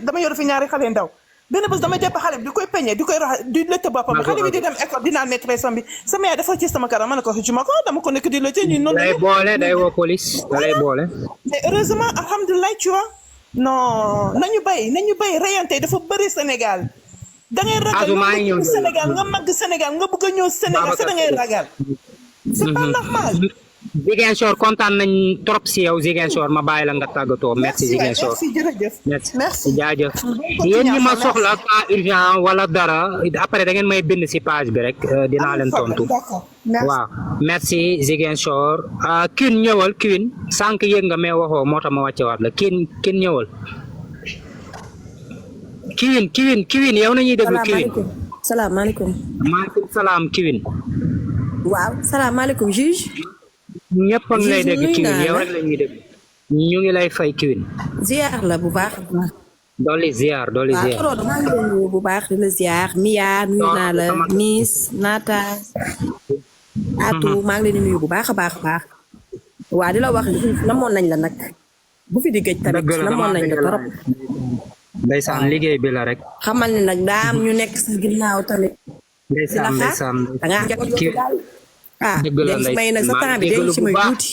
dama yor fi ñaari xale ndaw benn bés dama jàpp xale bi di koy peñe di koy rax di lëtt boppam xale bi di dem école di naan maîtresse am bi sama yaay dafa ci sama kanam ma ne ko xëccu ma ko dama ko nekk di lëtt ñu noonu day boole day woo police da lay boole. mais heureusement alhamdulilah tu vois non nañu bay reyante dafa bëri Sénégal. da ngay ragal nga bëgg Sénégal nga màgg Sénégal nga bëgg a ñëw Sénégal sa da ngay ragal. c'est pas normal. Ziguinchor kontaan nañ trop si yow Ziguinchor ma bàyyi la nga tàggatoo merci Ziguinchor merci jërëjëf merci jaajëf yéen ñi ma soxla cas urgent wala dara après da ngeen may bind si page bi rek dinaa leen tontu waaw merci Ziguinchor Queen ñëwal Queen sànq yëg nga mais waxoo moo tax ma wàcce waat la Queen ñëwal Queen yow nañuy déglu Queen salaamaaleykum maaleykum salaam Queen waaw salaamaaleykum juge ñëpp a ngi lay dégg Queen yow rek la ñuy dégg ñu ngi lay fay Queen ziar la bu baax dolli ziar waaw maa ngi lay nuyu bu baax di la ziar Mia nuyu naa la Miss Nata Atou maa ngi leen di nuyu bu baax a baax waa di la wax namoon nañ la nag bu fi di gëj tamit namoon nañ la trop ndeysaan liggéey bi la rek xamal ne nag daa am ñu nekk sa ginnaaw tamit ndeysaan dangaa dëgg la léegi may nag sa temps bi dañ ci may tuuti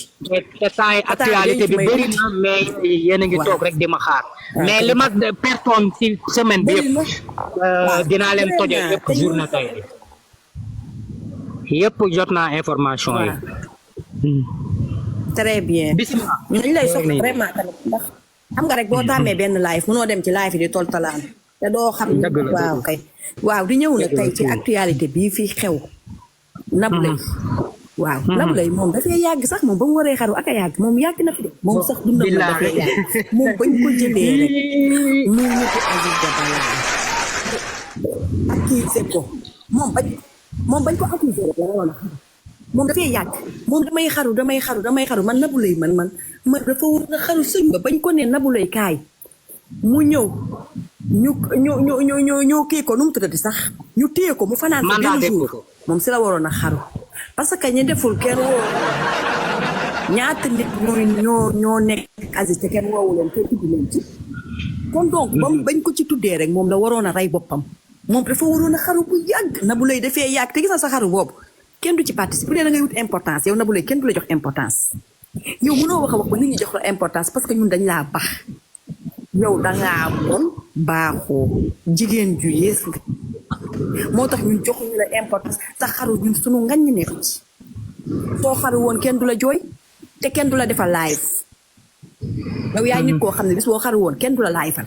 te temps yi actualité bi bëri na mais yéen a ngi toog rek di ma xaar mais li ma pertoon ci semaine bi yëpp dinaa leen tojal yëpp journée tey yëpp jot naa information yi très bien ñu dañ lay soxla vraiment tamit ndax xam nga rek boo tàmmee benn live mënoo dem ci live yi di toltalaan te doo xam waaw kay waaw di ñëw nag tey ci actualité bii fii xew Nabou Leye waaw Nabou Leye moom dafay yàgg sax moom ba mu waree xaru ak a yàgg moom yàgg na fi de moom sax dundam na dafay yàgg moom bañ ko jëlee rek muy ñëpp Aziz Dabala accusé ko moom bañ ko accusé rek la woon a xaru moom dafay yàgg moom damay xaru man Nabou Leye man dafa war a xaru sëñ ba bañ ko ne Nabou Leye kaay mu ñëw ñu kii ko nu mu tuddati sax ñu téye ko mu fanaan fa benn jour moom si la waroon a xaru parce que ñi deful kenn woo ñaata nit ñoo nekk Aziz te kenn woowu leen te tudd leen ci kon donc bañ ko ci tuddee rek moom la waroon a rey boppam moom dafa waroon a xaru bu yàgg Nabou Leye dafee yàgg te gis na sa xaru boobu kenn du ci participer bu dee da ngay wut importance yow Nabou Leye kenn du la jox importance yow mënoo wax a wax ba nit ñi jox la importance parce que ñun dañ laa bax yow dangaa bon baaxoo jigéen ju yees nga moo tax ñun joxuñu la importance sa xaru ñun sunu ngañ nekk ci soo xaru woon kenn du la jooy te kenn du la defal live yow yaay nit koo xam ne bis boo xaru woon kenn du la live fal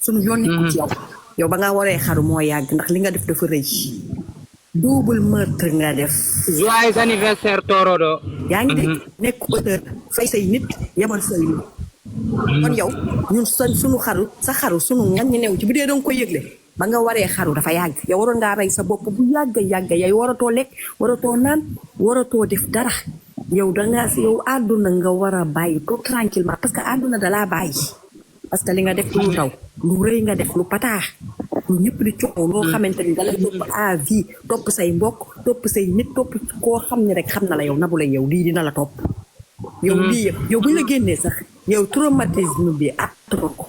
sunu yoon nekku ci yow ba nga waree xaru moo yàgg ndax li nga def dafa rëy double meurtre nga def joyeux anniversaire Torodo yaa ngi dégg nekk auteur fay say nit yebal say nit kon yow ñun sunu xaru sa xaru sunu ngañ new ci bu dee danga ko yëgle ba nga waree xaru dafa yàgg yow waroon ngaa rey sa bopp bu yàgg yow waratoo lekk waratoo naan waratoo def dara yow dangaa yow àdduna nga war a bàyyi tout tranquillement parce que àdduna dalaa bàyyi parce que li nga def lu ndaw lu rëy nga def lu pataax lu ñëpp di coow loo xamante ni dalay topp à vie topp say mbokk topp say nit topp koo xam ne rek xam na la yow Nabou Leye yow lii dina la topp yow lii yëpp yow buñ la génnee sax yow traumatisme bi attro ko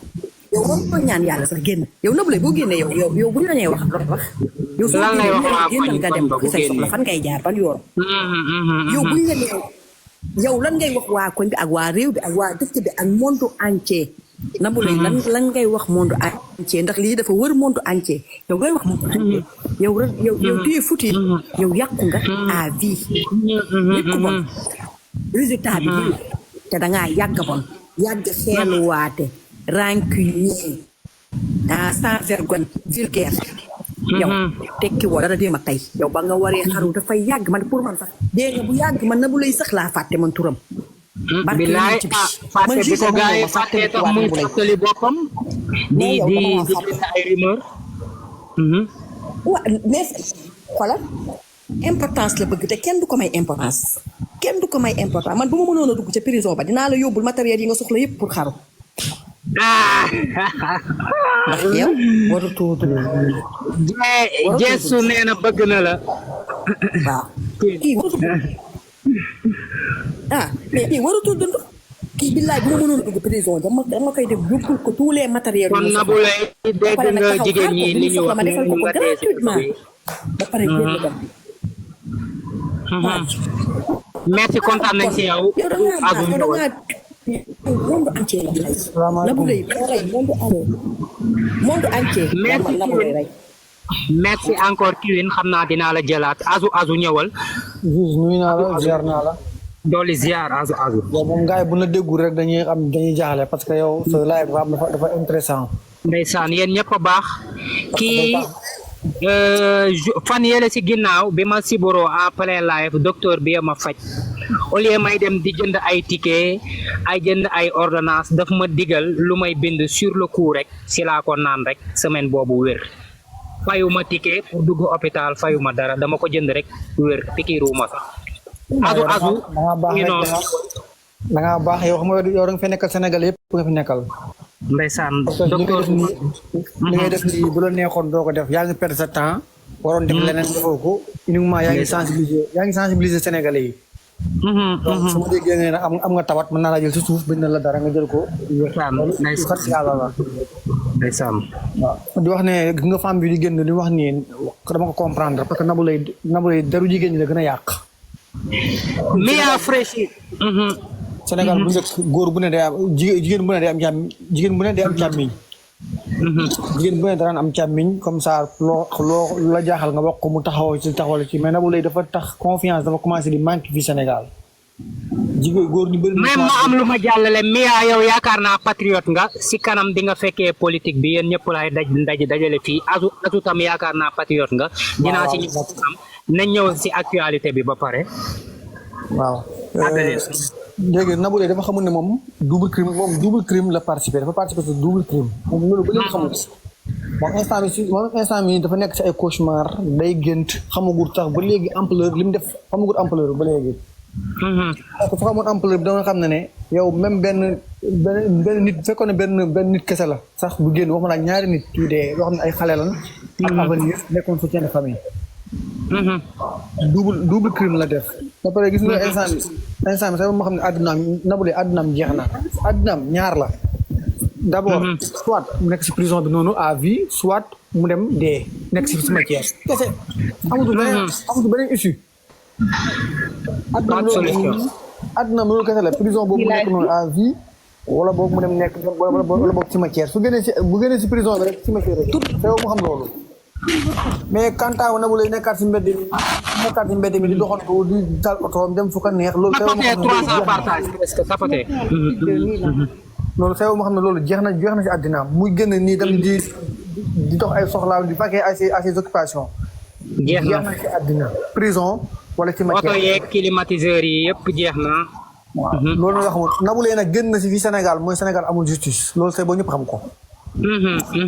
yow war ko ñaan yàlla sax génn yow Nabou Leye boo génnee yow buñ la ñee wax yow soo génnal nga dem ci say soxla fan ngay jaar ban yoon yow buñ la nee yow lan ngay wax waa koñ bi ak waa réew bi ak waa dëkk bi ak monde entier Nabou Leye lan ngay wax monde entier ndax lii dafa wër monde entier yow ngay wax monde entier yow téye futi yow yàqu nga à vie nit ku bon résultat bi te dangaa yàgg bon yàgg xeeluwaate rancunier sans vergogne vulgaire yow tekki woo dara déema tey yow ba nga waree xaru dafay yàgg man pour man sax dee nga bu yàgg man Nabou Leye sax laa fàtte man turam bilaay fàtte bi ko gars yi fàtte tax muy fàttali boppam di ay rumeur waa mais xoolal importance la bëgg te kenn du ko may importance kenn du ko may importance man bu ma mënoon a dugg ca prison ba dinaa la yóbbul matériel yi nga soxla yëpp pour xaru ndax yow waratoo Jeesu nee na bëgg na la waaw kii waratoo mais kii waratoo dund kii billaay bu ma mënoon dugg prison dama koy def yóbbul ko tous les matériels kon Nabou Leye dégg nga jigéen ñi li ñu wax ma defal ko nga tee gratuitement ba pare génn dem merci kontaan nañ ci yow Azou monde entier Nabou Leye monde entier Nabou Leye rey merci encore Kiwin xam naa dinaa la jëlaat Azou ñëwal nuyu naa la ziar naa la dooli ziar Azou yow moom gars yi bu la déggul rek dañuy jaaxle parce que yow sa live dafa intéressant ndeysaan yéen ñëpp a baax kii fan yële si ginnaaw bi ma siboro en plein live docteur bi ma faj au lieu may dem di jënd ay ticket ay jënd ay ordonnance daf ma digal lu may bind sur le coup rek si laa ko naan rek semaine boobu wér fayuma ticket pour dugg hôpital fayuma dara dama ko jënd rek wér pikiiruma sax Azou da ngaa baax yow xam nga yow da nga fi nekkal Sénégal yëpp nga fi nekkal ndeysaan docteur li ngay def nii bu la neexoon doo ko def yaa ngi perdre sa temps waroon def leneen defoo ko uniquement yaa ngi sensibiliser Sénégalais yi donc su ma déggee nga ne am nga tawat mën naa la jël si suuf bind na la dara nga jël ko ndeysaan waaw di wax ne gis nga femme bi di génn di wax nii dama ko comprendre parce que Nabou Leye daru jigéen ñi la gën a yàq Mia Fresh Sénégal bu njëkk góor bu ne day am jigéen bu ne day am càmmiñ jigéen bu ne day am càmmiñ jigéen bu ne daan am càmmiñ comme ça loo la jaaxal nga wax ko mu taxawal ci mais Nabou Leye dafa tax confiance dafa commencé di manque fii Sénégal jigéen góor ñu bëri même ma am lu ma jàllale Mia yow yaakaar naa patriote nga si kanam di nga fekkee politique bi yéen ñëpp laay dajale fii Azou tam yaakaar naa patriote nga dinaa si ñëw am nañ ñëw si actualité bi ba pare waaw léegi Nabou Leye dafa xamul ne moom double crime la participé dafa participé ci double crime moom loolu ba léegi xamul moom instant bi dafa nekk ci ay cauchemar day gént xamagul sax ba léegi ampleur li mu def xamagul ampleur ba léegi parce que fa xamoon ampleur bi da nga xam ne yow même benn nit fekkoon ne benn nit kese la sax bu génn waxuma la ñaari nit yu dee yoo xam ne ay xale lan ak avenir nekkoon soutien de famille double crime la def ba pare gis nga instant bi sax moo xam ne àddunaam Nabou Leye àddunaam jeex na àddunaam ñaar la d'abord soit mu nekk si prison bi noonu à vie soit mu dem dee nekk si cimetière kese amatul beneen issue àddunaam loolu kese la prison boobu mu nekk noonu à vie wala boog mu dem nekk wala boog cimetière bu génnee si prison bi rek cimetière rek te yow mu xam loolu mais quant à Nabou Leye nekkaat si mbedd mi di doxantu di dal otoom dem fu ko neex loolu loolu xew moo xam ne loolu jeex na si àddinaam muy génn nii dem di dox ay soxlaam di vaquer à ses occupations jeex na si àddina prison wala ci matière oto yeeg climatiseur yi yëpp jeex na waaw loolu la xamul Nabou Leye nag génn na si fii Sénégal mooy Sénégal amul justice loolu c'est boo ñëpp xam ko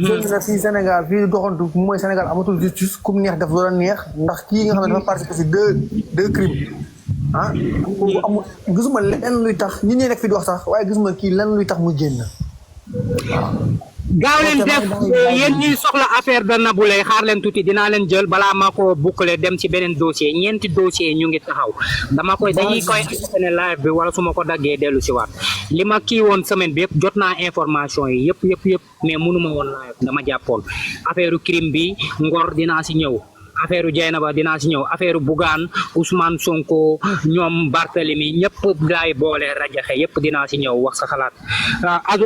génn na fii Sénégal fii doxantu mooy Sénégal amatul justice ku mu neex def loola neex ndax kii nga xam ne dafa participé si deux crimes kooku amul gisuma lenn luy tax ñi ñuy nekk fi di wax sax waaye gisuma kii lenn luy tax mu génn waaw gaaw leen def yéen ñuy soxla affaire de Nabou Leye xaar leen tuuti dinaa leen jël balaa ma ko boucler dem ci beneen dossier ñeenti dossier ñu ngi taxaw dañuy koy ne live bi wala su ma ko daggee dellu si waat li ma kii woon semaine bi yëpp jot naa information yi yëpp mais mënuma woon live dama jàppoon affaire crime bi Ngor dinaa si ñëw affaire Dieynaba dinaa si ñëw affaire Bougane Ousmane Sonko ñoom Barthélemy ñëpp laay boole rajaxe yëpp dinaa si ñëw wax sa xalaat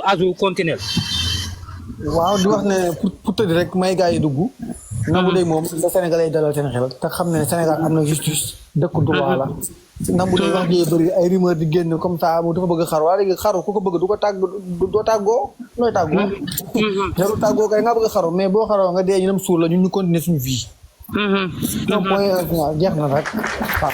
Azou continuer waaw di wax ne pour tëdd rek may gars yi dugg Nabou Leye moom da Sénégalais dalal seen xel te xam ne Sénégal am na justice dëkku droit la. Nabou Leye wax ji bëri ay rumeur di génn comme ça mu dafa bëgg xaru waa léegi xaru ku ko bëgg du ko tàgg doo tàggoo nooy tàggoo. jarul tàggoo kay nga bëgg xaru mais boo xaroo nga dee ñu dem suul la ñun ñu continuer suñu vie. donc point final jeex na rek waaw.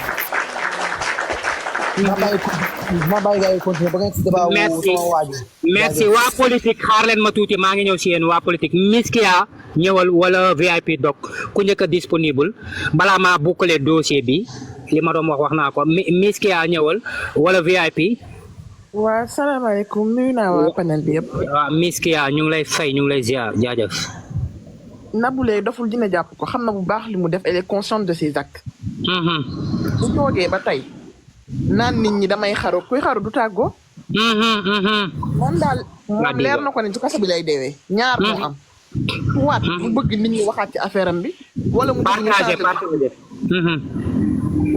ma bàyyi gars yi continuer ba ngeen si débat wu sama waaju. merci waa politique xaar leen ma tuuti maa ngi ñëw si yéen waa politique Miskia ñëwal wala VIP doc ku njëkk a disponible balaa maa boucler dossier bi li ma doon wax naa ko Miskia ñëwal wala VIP. waa salaamaaleykum nuyu naa waa panel bi yëpp. waaw Miskia ñu ngi lay fay ñu ngi lay ziar jaajëf. Nabou Leye doful dina jàpp ko xam na bu baax li mu def elle est consciente de ses actes. bu toogee ba tey naan nit ñi damay xaru kuy xaru du tàggoo. moom daal moom leer na ko ne ci kaso bi lay deewee. ñaar moo am. waat mu bëgg nit ñi waxaat ci affaire am bi. wala mu bëgg ñu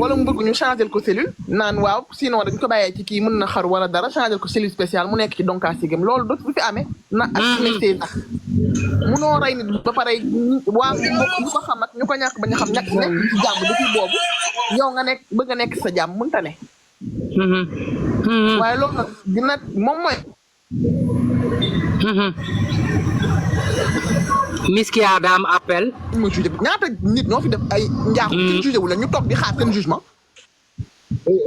wala mu bëgg ñu changer ko cellule naan waaw sinon dañ ko bàyyee ci kii mën na xaru wala dara changer ko cellule spéciale mu nekk ci donkaa sigam loolu dootu fi amee. na ak météo sax munoo rey nit ba pare waa mbokk ñu ko xam ak ñu ko ñàkk ba ñu xam nekk ci jàmm depuis boobu yow nga nekk bëgg a nekk sa jàmm mënta ne. waaye loolu nag dina moom mooy. Miskia daa am appel. ma jugé ñaata nit ñoo fi def ay njaaxu. kenn jugé wu la ñu toog di xaar seen jugement.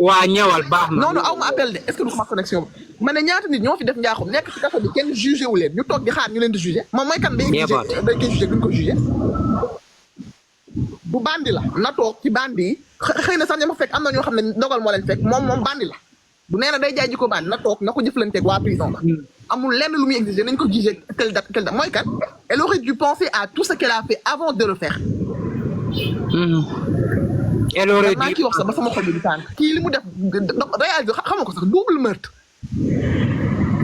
waa ñëwal baax na. non non aw ma appel de est-ce que du ma connexion ma ne ñaata nit ñoo fi def njaaxum nekk ci kaso bi kenn jugé wu leen ñu toog di xaar ñu leen di jugé moom mooy kan day koy jugé duñ ko jugé. bu bandi la na toog ci bandi yi xëy na sax ña ma fekk am na ñoo xam ne ndogal moo leen fekk moom bandi la bu nee na day jaay ji ko bandi na toog na ko jëflanteeg waa prison ba. amul lenn lu muy exiger nañ ko jugé quelle date mooy kan elle aurait dû penser à tout ce qu'elle a fait avant de le faire. elle aurait dû kii wax sax ba sama xol bi di tànn kii li mu def réalisé xam nga ko sax double meurtre.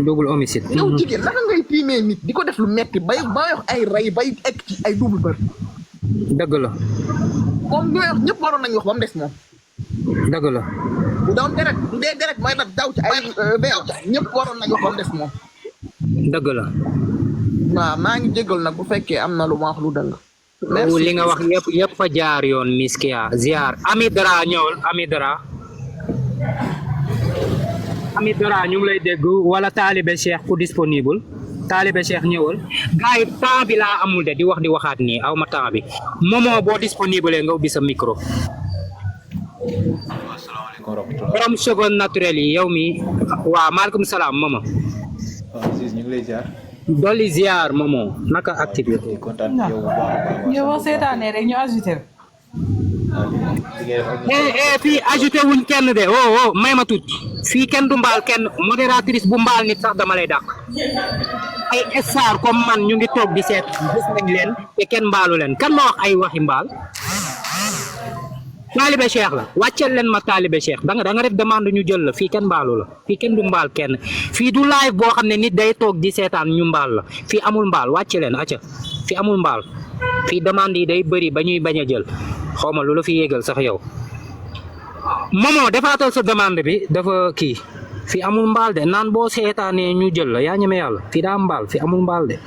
double homicide. yow jigéen naka ngay tiimee nit di ko def lu metti bay wax ay rey bay egg ci ay double meurtre. dëgg la. moom ñooy wax ñëpp waroon nañu wax ba mu des moom. dëgg la. bu doon deret bu dee deret mooy daw ci ay beew ñëpp waroon nañu wax ba mu des moom. dëgg la. waaw maa ngi jégal nag bu fekkee am na lu ma wax lu dëng. merci li nga wax yëpp fa jaar yoon Miskia ziar Amidara ñëwal Amidara ñu ngi lay dégg wala Talibé Cheikh ku disponible Talibé Cheikh ñëwal gars yi temps bi laa amul de di wax di waxaat nii aw ma temps bi Momo boo disponible nga ubbi sa micro. borom seconde naturel yi yow mi waaw maaleykum salaam Momo. ñu ngi lay ziar. dolli ziar Momo naka activité. kontaan yow bu baax yow boo seetaanee rek ñu ajouté. fii ajouté wuñ kenn de may ma tuut fii kenn du mbaal kenn modératrice bu mbaal nit sax dama lay dàq ay star comme man ñu ngi toog di seet gis nañ leen te kenn mbaalu leen kan ma wax ay waxi mbaal. Talibé Cheikh la wàcceel leen ma Talibé Cheikh da nga def demande ñu jël la fii kenn mbaalu la fii kenn du mbaal kenn fii du live boo xam ne nit day toog di seetaan ñu mbaal la fii amul mbaal wàcce leen acca fii amul mbaal fii demande yi day bëri ba ñuy bañ a jël xaw ma lu la fi yéegal sax yow Momo defaatal sa demande bi dafa kii fii amul mbaal de naan boo seetaanee ñu jël la yaa ñeme yàlla fii daa mbaal fii amul mbaal de.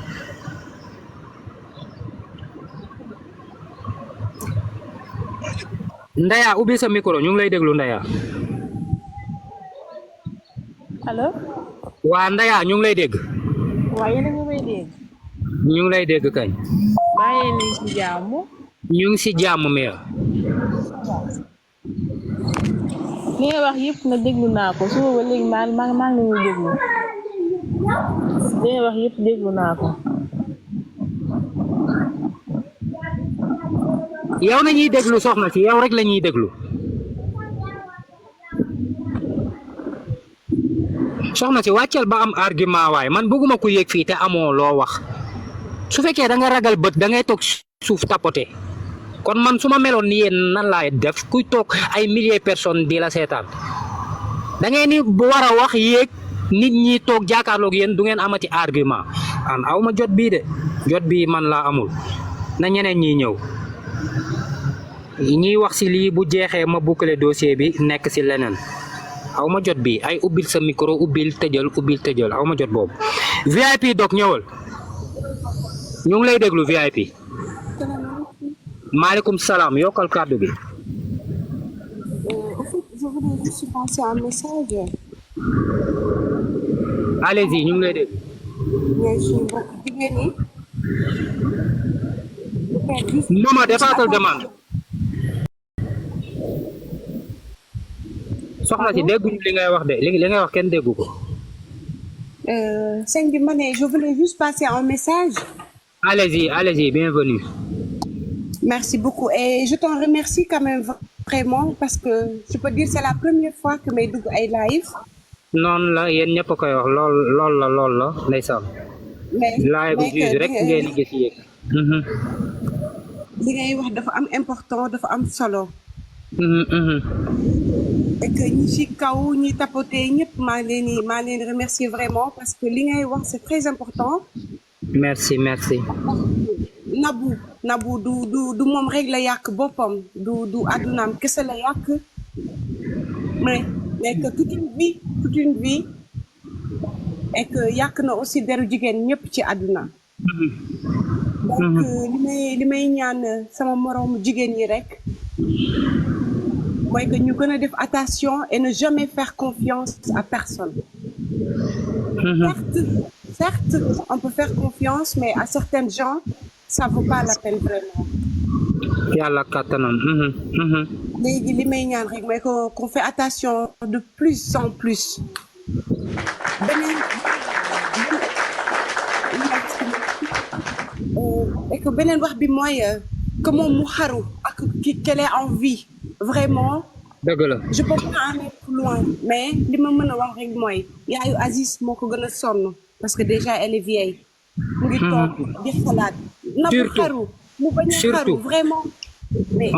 Ndaya ubbi sa micro ñu ngi lay déglu Ndaya. allo. waa Ndaya ñu ngi lay dégg. waa yéen a ngi may dégg. ñu ngi lay dégg kañ. maa ngi leen ci jàmm. ñu ngi si jàmm mais. li nga wax yëpp na déglu naa ko suba ba léegi maa ngi leen di déglu. li nga wax yëpp déglu naa ko. yow na ñuy déglu soxna si yow rek la ñuy déglu soxna si wàcceel ba am argument waaye man bëgguma ku yéeg fii te amoo loo wax su fekkee da nga ragal bët da ngay toog suuf tapoter kon man su ma meloon ni yéen nan laay def kuy toog ay milliers personnes di la seetaan da ngeen ni war a wax yéeg nit ñi toog jàkkaarloog yéen du ngeen amati argument an aw ma jot bii de jot bii man laa amul na ñeneen ñi ñëw ñiy wax si lii bu jeexee ma boucler dossier bi nekk si leneen aw ma jot bi ay ubbil sa micro ubbil tëjal aw ma jot boobu VIP doc ñëwal ñu ngi lay déglu VIP. maaleykum salaam yokkal kàddu bi. En fait, je voulais juste passer un message. allez-y ñu ngi lay dégg. Mais suñu mbokk jigéen ñi. Mama defaatal demande. soxna si dégguñu li ngay wax de li ngay wax kenn déggu ko. Sëñ bi ma ne je voulais juste passer un message. allez-y bienvenue. Merci beaucoup et je t'en remercie quand même vraiment parce que je peux dire c'est la première fois que may dugg ay live. noonu la yéen ñëpp a koy wax lool la ndeysaan. live bu juge rek ngeen gis yéeg. li ngay wax dafa am important dafa am solo. et que ñi ci kaw ñi tapoté ñëpp maa ngi leen remercier vraiment parce que li ngay wax c'est très important. merci. Nabou du moom rek la yàq boppam du àddunaam kese la yàq mais que toute une vie et que yàq na aussi deru jigéen ñëpp ci àdduna. donc li may ñaan sama moroomu jigéen ñi rek mooy que ñu gën a def attention et ne jamais faire confiance à personne. Certes, on peut faire confiance mais à certains gens ça vaut pas la peine vraiment. yàlla kattanam. léegi li may ñaan rek mooy qu'on fait attention de plus en plus. et que beneen wax bi mooy que moom mu xaru ak qu'elle est en vie vraiment. dëgg la je peux pas en être plus loin mais li ma mën a wax rek mooy yaayu Aziz moo ko gën a sonn parce que déjà elle est vieille. mu ngi toog di xalaat. na mu xaru mu bañ a xaru vraiment. mais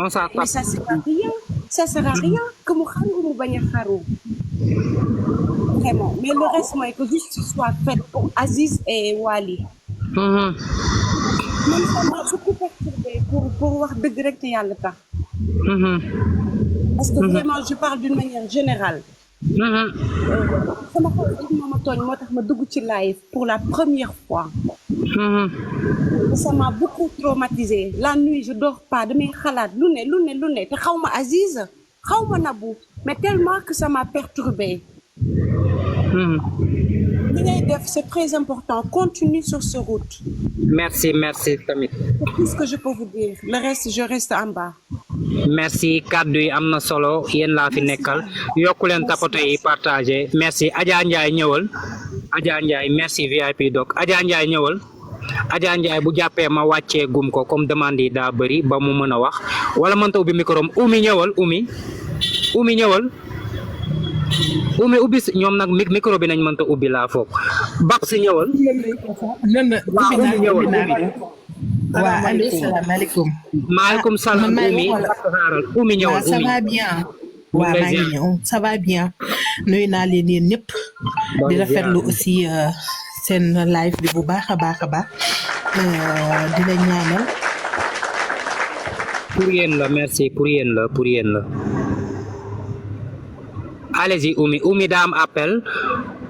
ça sert à rien que mu xaru mu bañ a xaru. vraiment mais le reste mooy que justice soit faite pour Aziz et Wally. man ça m'a beaucoup perturbé pour wax dëgg rek te yàlla tax. parce que vraiment je parle d'une manière générale. sama xol rek moo ma tooñ moo tax ma dugg ci live pour la première fois. ça m'a beaucoup traumatisé la nuit je dors pas damay xalaat lu ne te xaw ma Aziz xaw ma Nabou mais tellement que ça m'a perturbé. li ngay def c'est très important continue sur ce route. merci tamit. c'est tout ce que je peux vous dire le reste je reste en bas. merci kaddu yi am na solo yéen laa fi nekkal yokku leen tapote yi partagé merci Adja Ndiaye ñëwal Adja Ndiaye merci VIP doc Adja Ndiaye ñëwal Adja Ndiaye bu jàppee ma wàccee gum ko comme demande yi daa bëri ba mu mën a wax wala mënta ubbi micro am Oumy ñëwal Oumy ñëwal ubbi ñoom nag micro bi nañ mënta ubbi laa foog Babs ñëwal. waaw asalaamaaleykum. maaleykum salaam Oumy ñëwal. ça va bien. waaw maa ngi ñëw ça va bien. nuyu naa leen yéen ñëpp. di rafetlu aussi seen live bi bu baax a baax. di la ñaanal. pour yéen la merci pour yéen la. allez-y Oumy daa am appel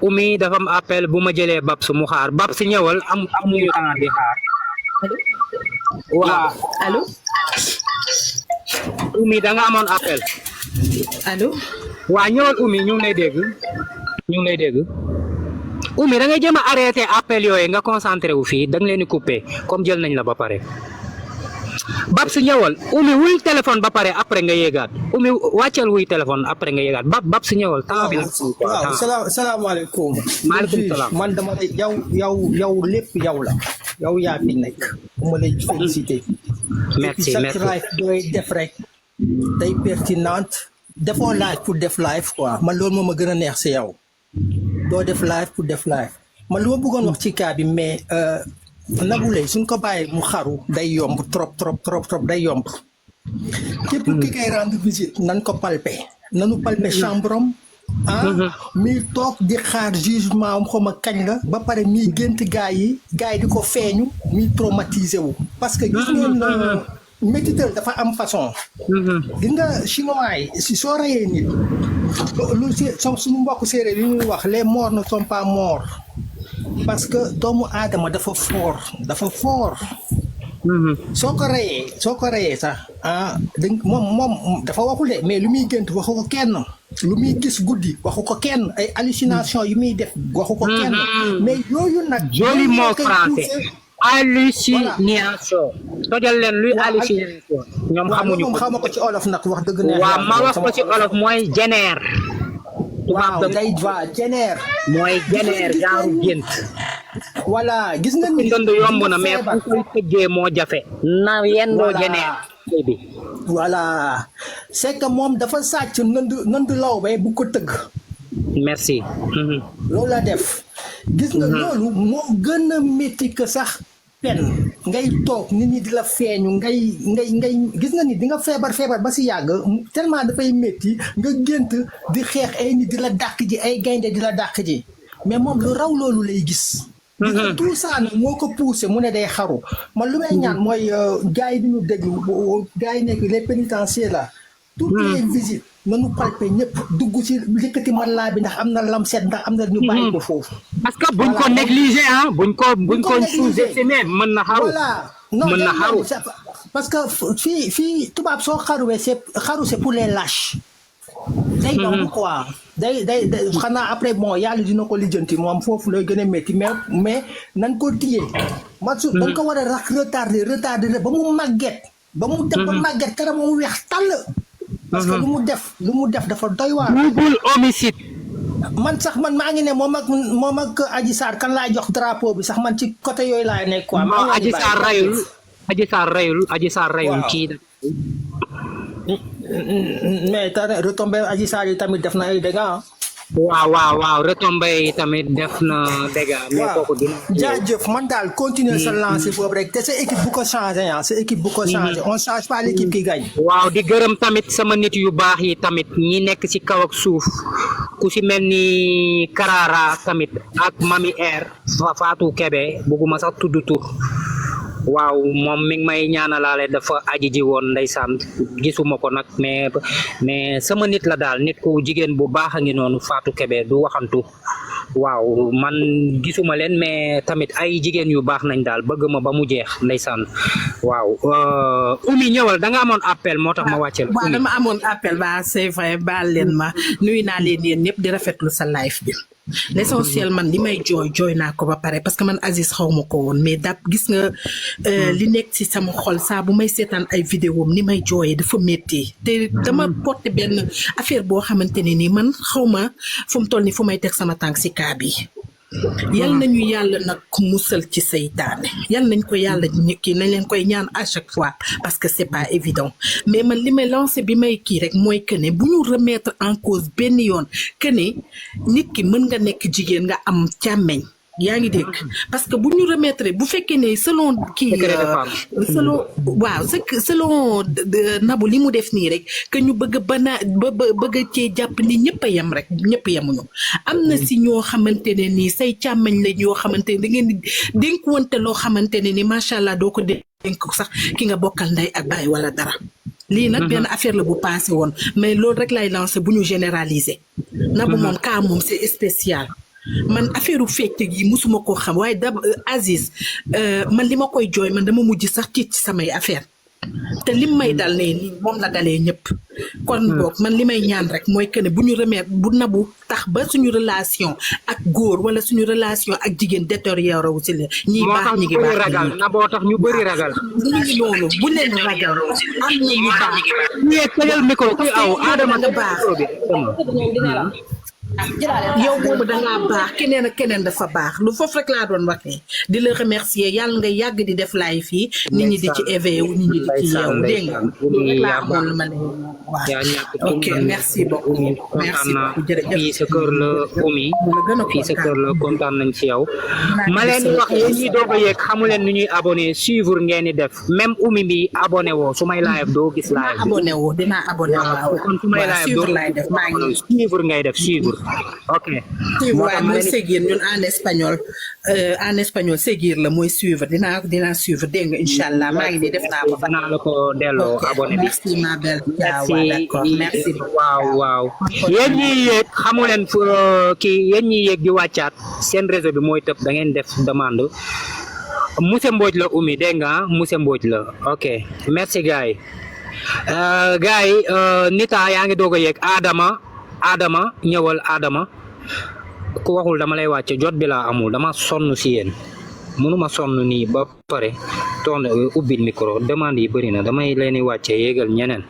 Oumy dafa am appel bu ma jëlee Babs mu xaar Babs ñëwal amuñu temps di xaar. waaw allo. Oumy da nga amoon appel. allo. waa ñëwal Oumy ñu ngi lay dégg. Oumy da ngay jëm a arrêté appel yooyu nga concentré wu fii da nga leen di coupé comme jël nañ la ba pare. Babs ñëwal Oumy wuy téléphone ba pare après nga yéegaat Oumy wàcceel wuy téléphone après nga yéegaat Babs ñëwal temps bi la. waaw salaamaaleykum. maaleykum salaam man dama lay yow lépp yow la. yow yaa fi nekk. ma lay félicité. merci chaque live doy def rek. day pertinente. defoo live pour def live quoi man loolu moo ma gën a neex si yow. doo def live pour def live man lu ma bëggoon wax ci cas bi mais. Nabou Leye suñ ko bàyyee mu xaru day yomb trop day yomb képp ki koy rendre visite nan ko palper nanu palper chambre am mi toog di xaar jugement am xaw ma kañ la ba pare mi gént gars yi di ko feeñu mi traumatisé wu parce que gis ngeen métital dafa am façon gis nga chinois yi si soo rayee nit lu si suñu mbokk séeréer yi ñuy wax les morts ne sont pas morts parce que doomu aadama dafa fort soo ko reyee sax moom dafa waxul de mais lu muy gént waxu ko kenn lu muy gis guddi waxu ko kenn ay hallucination yu muy def waxu ko kenn mais yooyu nag joli mot français hallucination tojal leen luy hallucination ñoom xamuñu ko xaw ma ko ci olof nag wax dëgg neex waaw ma wax ko ci olof mooy jeneer waaw day jeneer mooy jeneer genre gént voilà gis nga ni ndënd yomb na mais fu koy tëggee moo jafe na yendoo jeneer bi voilà c'est que moom dafa sàcc nënd lawbe bu ko tëgg merci loolu la def gis nga loolu moo gën a métti que sax pen ngay toog nit ñi di la feeñu ngay gis nga ni di nga feebar ba si yàgg tellement dafay métti nga gént di xeex ay nit di la dàq ji ay gaynde di la dàq ji mais moom lu raw loolu lay gis tout ça nag moo ko poussé mu ne day xaru man lu may ñaan mooy gars yi di ñu déglu gars yi nekk les pénitenciers là toutes les visites nanu palpé ñëpp dugg ci likkati matelas bi ndax am na lamset ndax am na ñu bàyyi ko foofu parce que buñ ko négligé buñ ko sous-estimé mën na xaru mën na xaru parce que fii tubaab soo xaruwee c'est pour les lâches day daw quoi day xanaa après bon yàlla dina ko lijjanti moom foofu lay gën a métti mais nan ko tiyee man su dañ ko war a retardé ba mu màgget ba mu def ba màgget kanam mu weex tàll parce que lu mu def dafa doy waar double homicide man sax man maa ngi ne moom ak Adji Sarr kan laa jox drapeau bi sax man ci côté yooyu laa nekk quoi Adji Sarr rayul kii mais retombé Adji Sarr yi tamit def na ay dégâts waaw retombé yi tamit def na dégâts mais kooku dina jaajëf man daal continuer sa lancer foofu rek te sa équipe bu ko changé on change pas l'équipe qui gagne waaw di gërëm tamit sama nit yu baax yi tamit ñi nekk ci kaw ak suuf ku ci mel ni Karara tamit ak Mami Air Fatou Kébé bëgguma sax tudd tur waaw moom mi ngi may ñaanalaale dafa aji ji woon ndeysaan gisuma ko nag mais sama nit la daal nit ku jigéen bu baax a ngi noonu Fatou Kébé du waxantu waaw man gisuma leen mais tamit ay jigéen yu baax nañ daal bëgg ma ba mu jeex ndeysaan waaw Oumy ñëwal da nga amoon appel moo tax ma wàccel waaw dama amoon appel ba c'est vrai baal leen ma nuyu naa leen yéen ñëpp di rafetlu sa live bi l'essentiel man li may jooy naa ko ba pare parce que man Aziz xaw ma ko woon mais dab gis nga li nekk ci sama xol saa bu may seetaan ay vidéo ni may jooyee dafa métti te dama porté benn affaire boo xamante ne nii man xaw ma fu mu toll ni fu may teg sama tànk ci kaa bi yal nañu yàlla nag musal ci seytaane yal nañ ko yàlla kii nañ leen koy ñaan à chaque fois parce que c'est pas évident mais man li may lancé bi may kii rek mooy que ne bu ñu remettre en cause benn yoon que ne nit ki mën nga nekk jigéen nga am càmmeñ yaa ngi dégg parce que bu ñu remettre bu fekkee ne selon kii selon Nabou li mu def nii rek que ñu bëgg bëgg cee jàpp ni ñëpp a yem rek ñëpp yemuñu am na si ñoo xamante ne nii say càmmañ la ñoo xamante ne da ngeen di dénkuwante loo xamante ne ni macha allah doo ko dénk sax ki nga bokkal ndey ak baay wala dara lii nag benn affaire la bu passé woon mais loolu rek lay lancé bu ñu généraliser Nabou moom cas moom c'est spécial man affaire u fecc yi musuma koo xam waaye Aziz man li ma koy jooy man dama mujj sax tiit ci samay affaire te lim may dal ne ni moom la dalee ñëpp kon boog man li may ñaan rek mooy que ne bu ñu remettre bu Nabou tax ba suñu relation ak góor wala suñu relation ak jigéen détérioré wu si la ñiy baax ñi ngi baax ragal Nabou tax ñu bëri ragal ñu ngi noonu bu leen ragal am na ñu baax ñi tëjal micro ki aw Adama nga baax yow boobu dangaa baax keneen ak keneen dafa baax lu foofu rek laa doon waxee di la remercier yàlla nga yàgg di def live fii nit ñi di ci éveillé wu nit ñi di ci yeewu dégg nga rek laa amoon lu ma leen waaw ok merci beaucoup merci beaucoup jërëjëf fii sa kër la Oumy fii sa kër la kontaan nañ ci yow ma leen di wax yéen ñi doog a yegg xamu leen nu ñuy abonné suivre ngeen di def même Oumy bi abonné woo su may live doo gis live abonné woo dinaa abonné waaw kon su may live doo def maa ngi suivre ngay def suivre ok waaw mooy seguir ñun en espagnol seguir la mooy suivre dinaa suivre dégg nga incha allah maa ngi nii def naa ko fa dinaa la ko delloo abonné bi merci ma belle d'accord merci waaw yéen ñi yéeg xamu leen kii yéen ñi yéeg di wàccaat seen réseau bi mooy tëb da ngeen def demande monsieur Mbodj la Oumy dégg nga monsieur Mbodj la ok merci gars yi Nita yaa ngi doog a yegg Adama ñëwal Adama ku waxul dama lay wàcce jot bi laa amul dama sonn si yéen mënuma sonn nii ba pare toon ubbil micro demande yi bëri na damay leen di wàcce yéegal ñeneen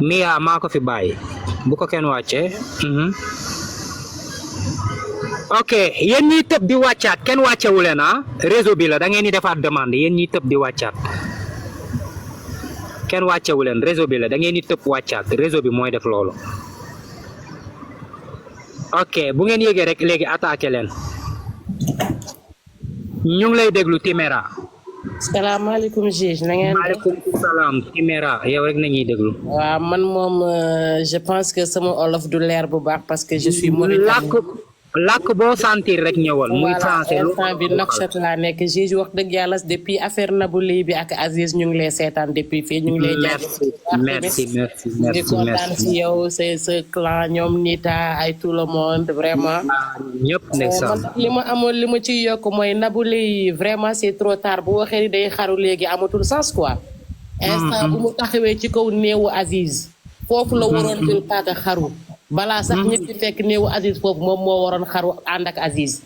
Mia maa ko fi bàyyi bu ko kenn wàcce ok yéen ñiy tëb di wàccaat kenn wàccewu leen réseau bi la da ngeen di defaat demande yéen ñiy tëb di wàccaat kenn wàccewu leen réseau bi la da ngeen di tëb wàccaat réseau bi mooy def loolu ok bu ngeen yéegee rek léegi attaqué leen ñu ngi lay déglu Timéra. salaamaaleykum juge na ngeen. maaleykum salaam Timéra yow rek nañuy déglu. waaw man moom je pense que sama olof du leer bu baax parce que je suis mauritanien. làkk boo sentir rek ñëwal. muy français lu instant bi Nouakchott laa nekk juge wax dëgg yàlla depuis affaire Nabou Leye bi ak Aziz ñu ngi lay seetaan depuis fii ñu ngi lay. merci di kontaan si yow sa clan ñoom Nita ay tout le monde vraiment. ñëpp ndeysaan li ma amoon li ma ciy yokk mooy Nabou Leye vraiment c'est trop tard bu waxee ni day xaru léegi amatul sens quoi. instant bu mu taxawee ci kaw néewu Aziz. foofu la waroon jël paaka xaru. balaa sax nit ki fekk néewu Aziz foofu moom moo waroon xaru ànd ak Aziz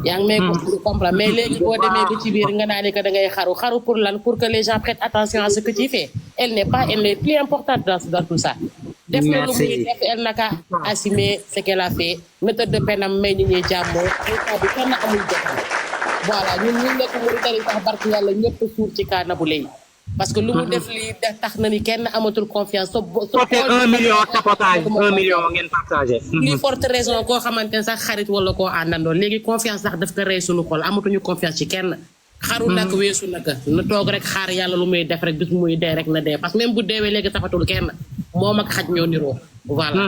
yaa ngi may comprendre mais léegi boo demee ba ci biir nga naa ne que da ngay xaru pour lan pour que les gens prêtent attention à ce que tu fais elle n'est plus importante dans tout ça def na lu muy def elle n'a qu'à assumer ce qu'elle a fait méthode de peine am may ñu ñuy jàmmoo état bi kenn amul jot voilà ñun ñu nekk Mauritanie sax barki yàlla ñëpp suur ci cas Nabou Leye parce que lu mu def lii tax na ni kenn amatul confiance. côté 1 million sabotage 1 million ngeen partagé. plus forte raison koo xamante ne sax xarit wala koo àndandoo léegi confiance sax daf ko rey suñu xol amatuñu confiance ci kenn. xaru nag weesu naka na toog rek xaar yàlla lu muy def rek bis muy dee rek na dee parce que même bu deewee léegi tafatul kenn moom ak xaj ñoo niroo. voilà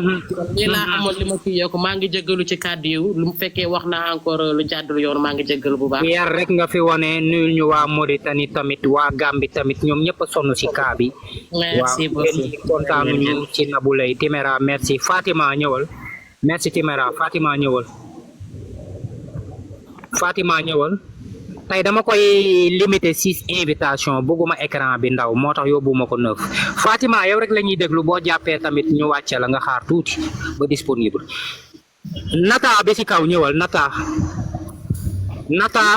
lii laa amoon li ma fi yokk maa ngi jéggalu ci kàddu yi lu mu fekkee wax naa encore lu jàddul yoon maa ngi jéggalu bu baax. yar rek nga fi wane nuyul ñu waa Mauritanie tamit waa Gambie tamit ñoom ñëpp a sonn si kaa bi. merci beaucoup waaw kontaan ñu ci Nabou Leye Timéra merci Fatima ñëwal merci Timéra Fatima ñëwal tey dama koy limité 6 invitation bëgguma écran bi ndaw moo tax yóbbuma ko 9 Fatima yow rek la ñuy déglu boo jàppee tamit ñu wàcce la nga xaar tuuti ba disponible Nata bi ci kaw ñëwal Nata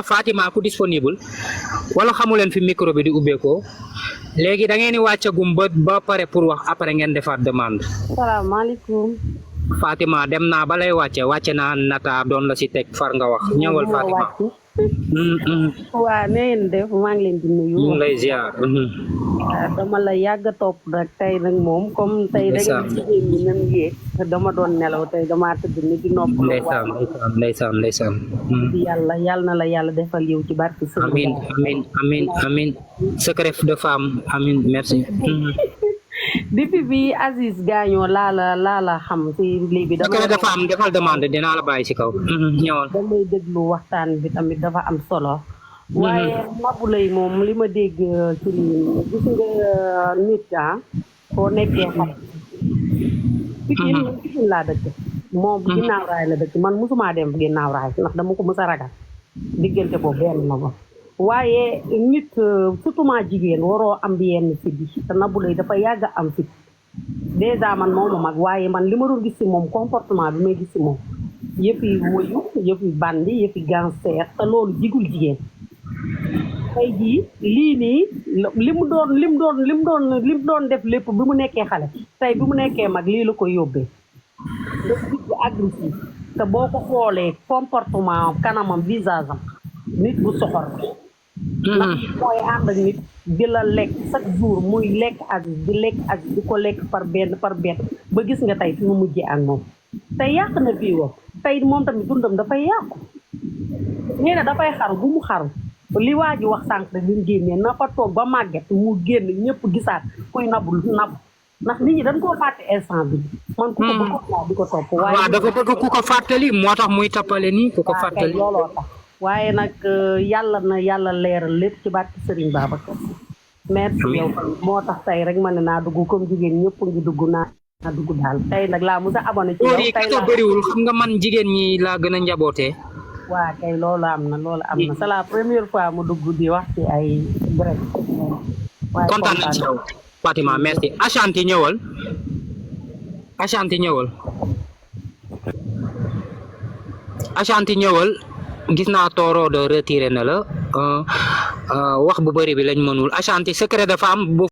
Fatima ku disponible wala xamu leen fi micro bi di ubbeekoo léegi da ngeen di wàccagum ba pare pour wax après ngeen defaat demande. salaamaaleykum. Fatima dem naa ba lay wàcce naa Nata doon la ci teg far nga wax ñëwal Fatima. waa na ngeen def maa ngi leen di nuyu. ñu ngi lay ziar. dama la yàgg a topp nag tey nag moom comme tey rek jigéen ñi nan yéeg dama doon nelaw tey damaa tëdd ni di nopp. ndeysaan. yàlla na la yàlla defal yow ci barke. amiin secret de femme amiin merci. depuis bi Aziz gaañoo laa la xam ci lii bi. dama dafa am defal demande dinaa la bàyyi ci kaw. ñëwal damay déglu waxtaan bi tamit dafa am solo. waaye Nabou Leye moom li ma dégg ci lii gis nga nit foo nekkee xale. Pikine laa dëkk. moom ginnaaw raay la dëkk man mosuma dem ginnaaw raay ndax dama ko mës a ragal diggante boobu benn na ba. waaye nit surtout ma jigéen waroo am yenn fit bi te Nabou Leye dafa yàgg am fit dèjà man moomu mag waaye man li ma doon gis ci moom comportement bi may gis ci moom yëpp yi woyu yëpp yi bandi yëpp yi gangster te loolu jigul jigéen tey jii lii nii li mu doon def lépp bi mu nekkee xale tey bi mu nekkee mag lii la koy yóbbee daf nit bu agressif te boo ko xoolee comportement kanamam visage am nit bu soxor la ndax mooy ànd ak nit di la lekk chaque jour muy lekk Aziz di ko lekk par benn ba gis nga tey fi mu mujjee ak moom tey yàq na bii wax tey moom tamit dundam dafay yàqu nee na dafay xaru bu mu xaru li waa ji wax sànq rek liñ génnee na fa toog ba màgget mu génn ñëpp gisaat kuy nabu ndax nit ñi dañ koo fàtte instant bi man ku ko bëgg naa di ko topp waaye dafa bëgg ku ko fàttali moo tax muy tappale nii ku ko fàttali looloo tax waaye nag yàlla leeral lépp ci barke Serigne Babacar merci yow moo tax tey rek ma ne naa dugg comme jigéen ñëpp ngi dugg naa dugg daal tey nag laa musa abonné ci yow tey laa bëriwul xam nga man jigéen ñi laa gën a njabootee waa kay loolu am na c'est la première fois mu dugg di wax ci ay direct waaye kontaan nañ ci yow Fatima merci Ashanti ñëwal Ashanti ñëwal gis naa Toro de retiré na la wax bu bëri bi lañ mënul Ashanti secret de femme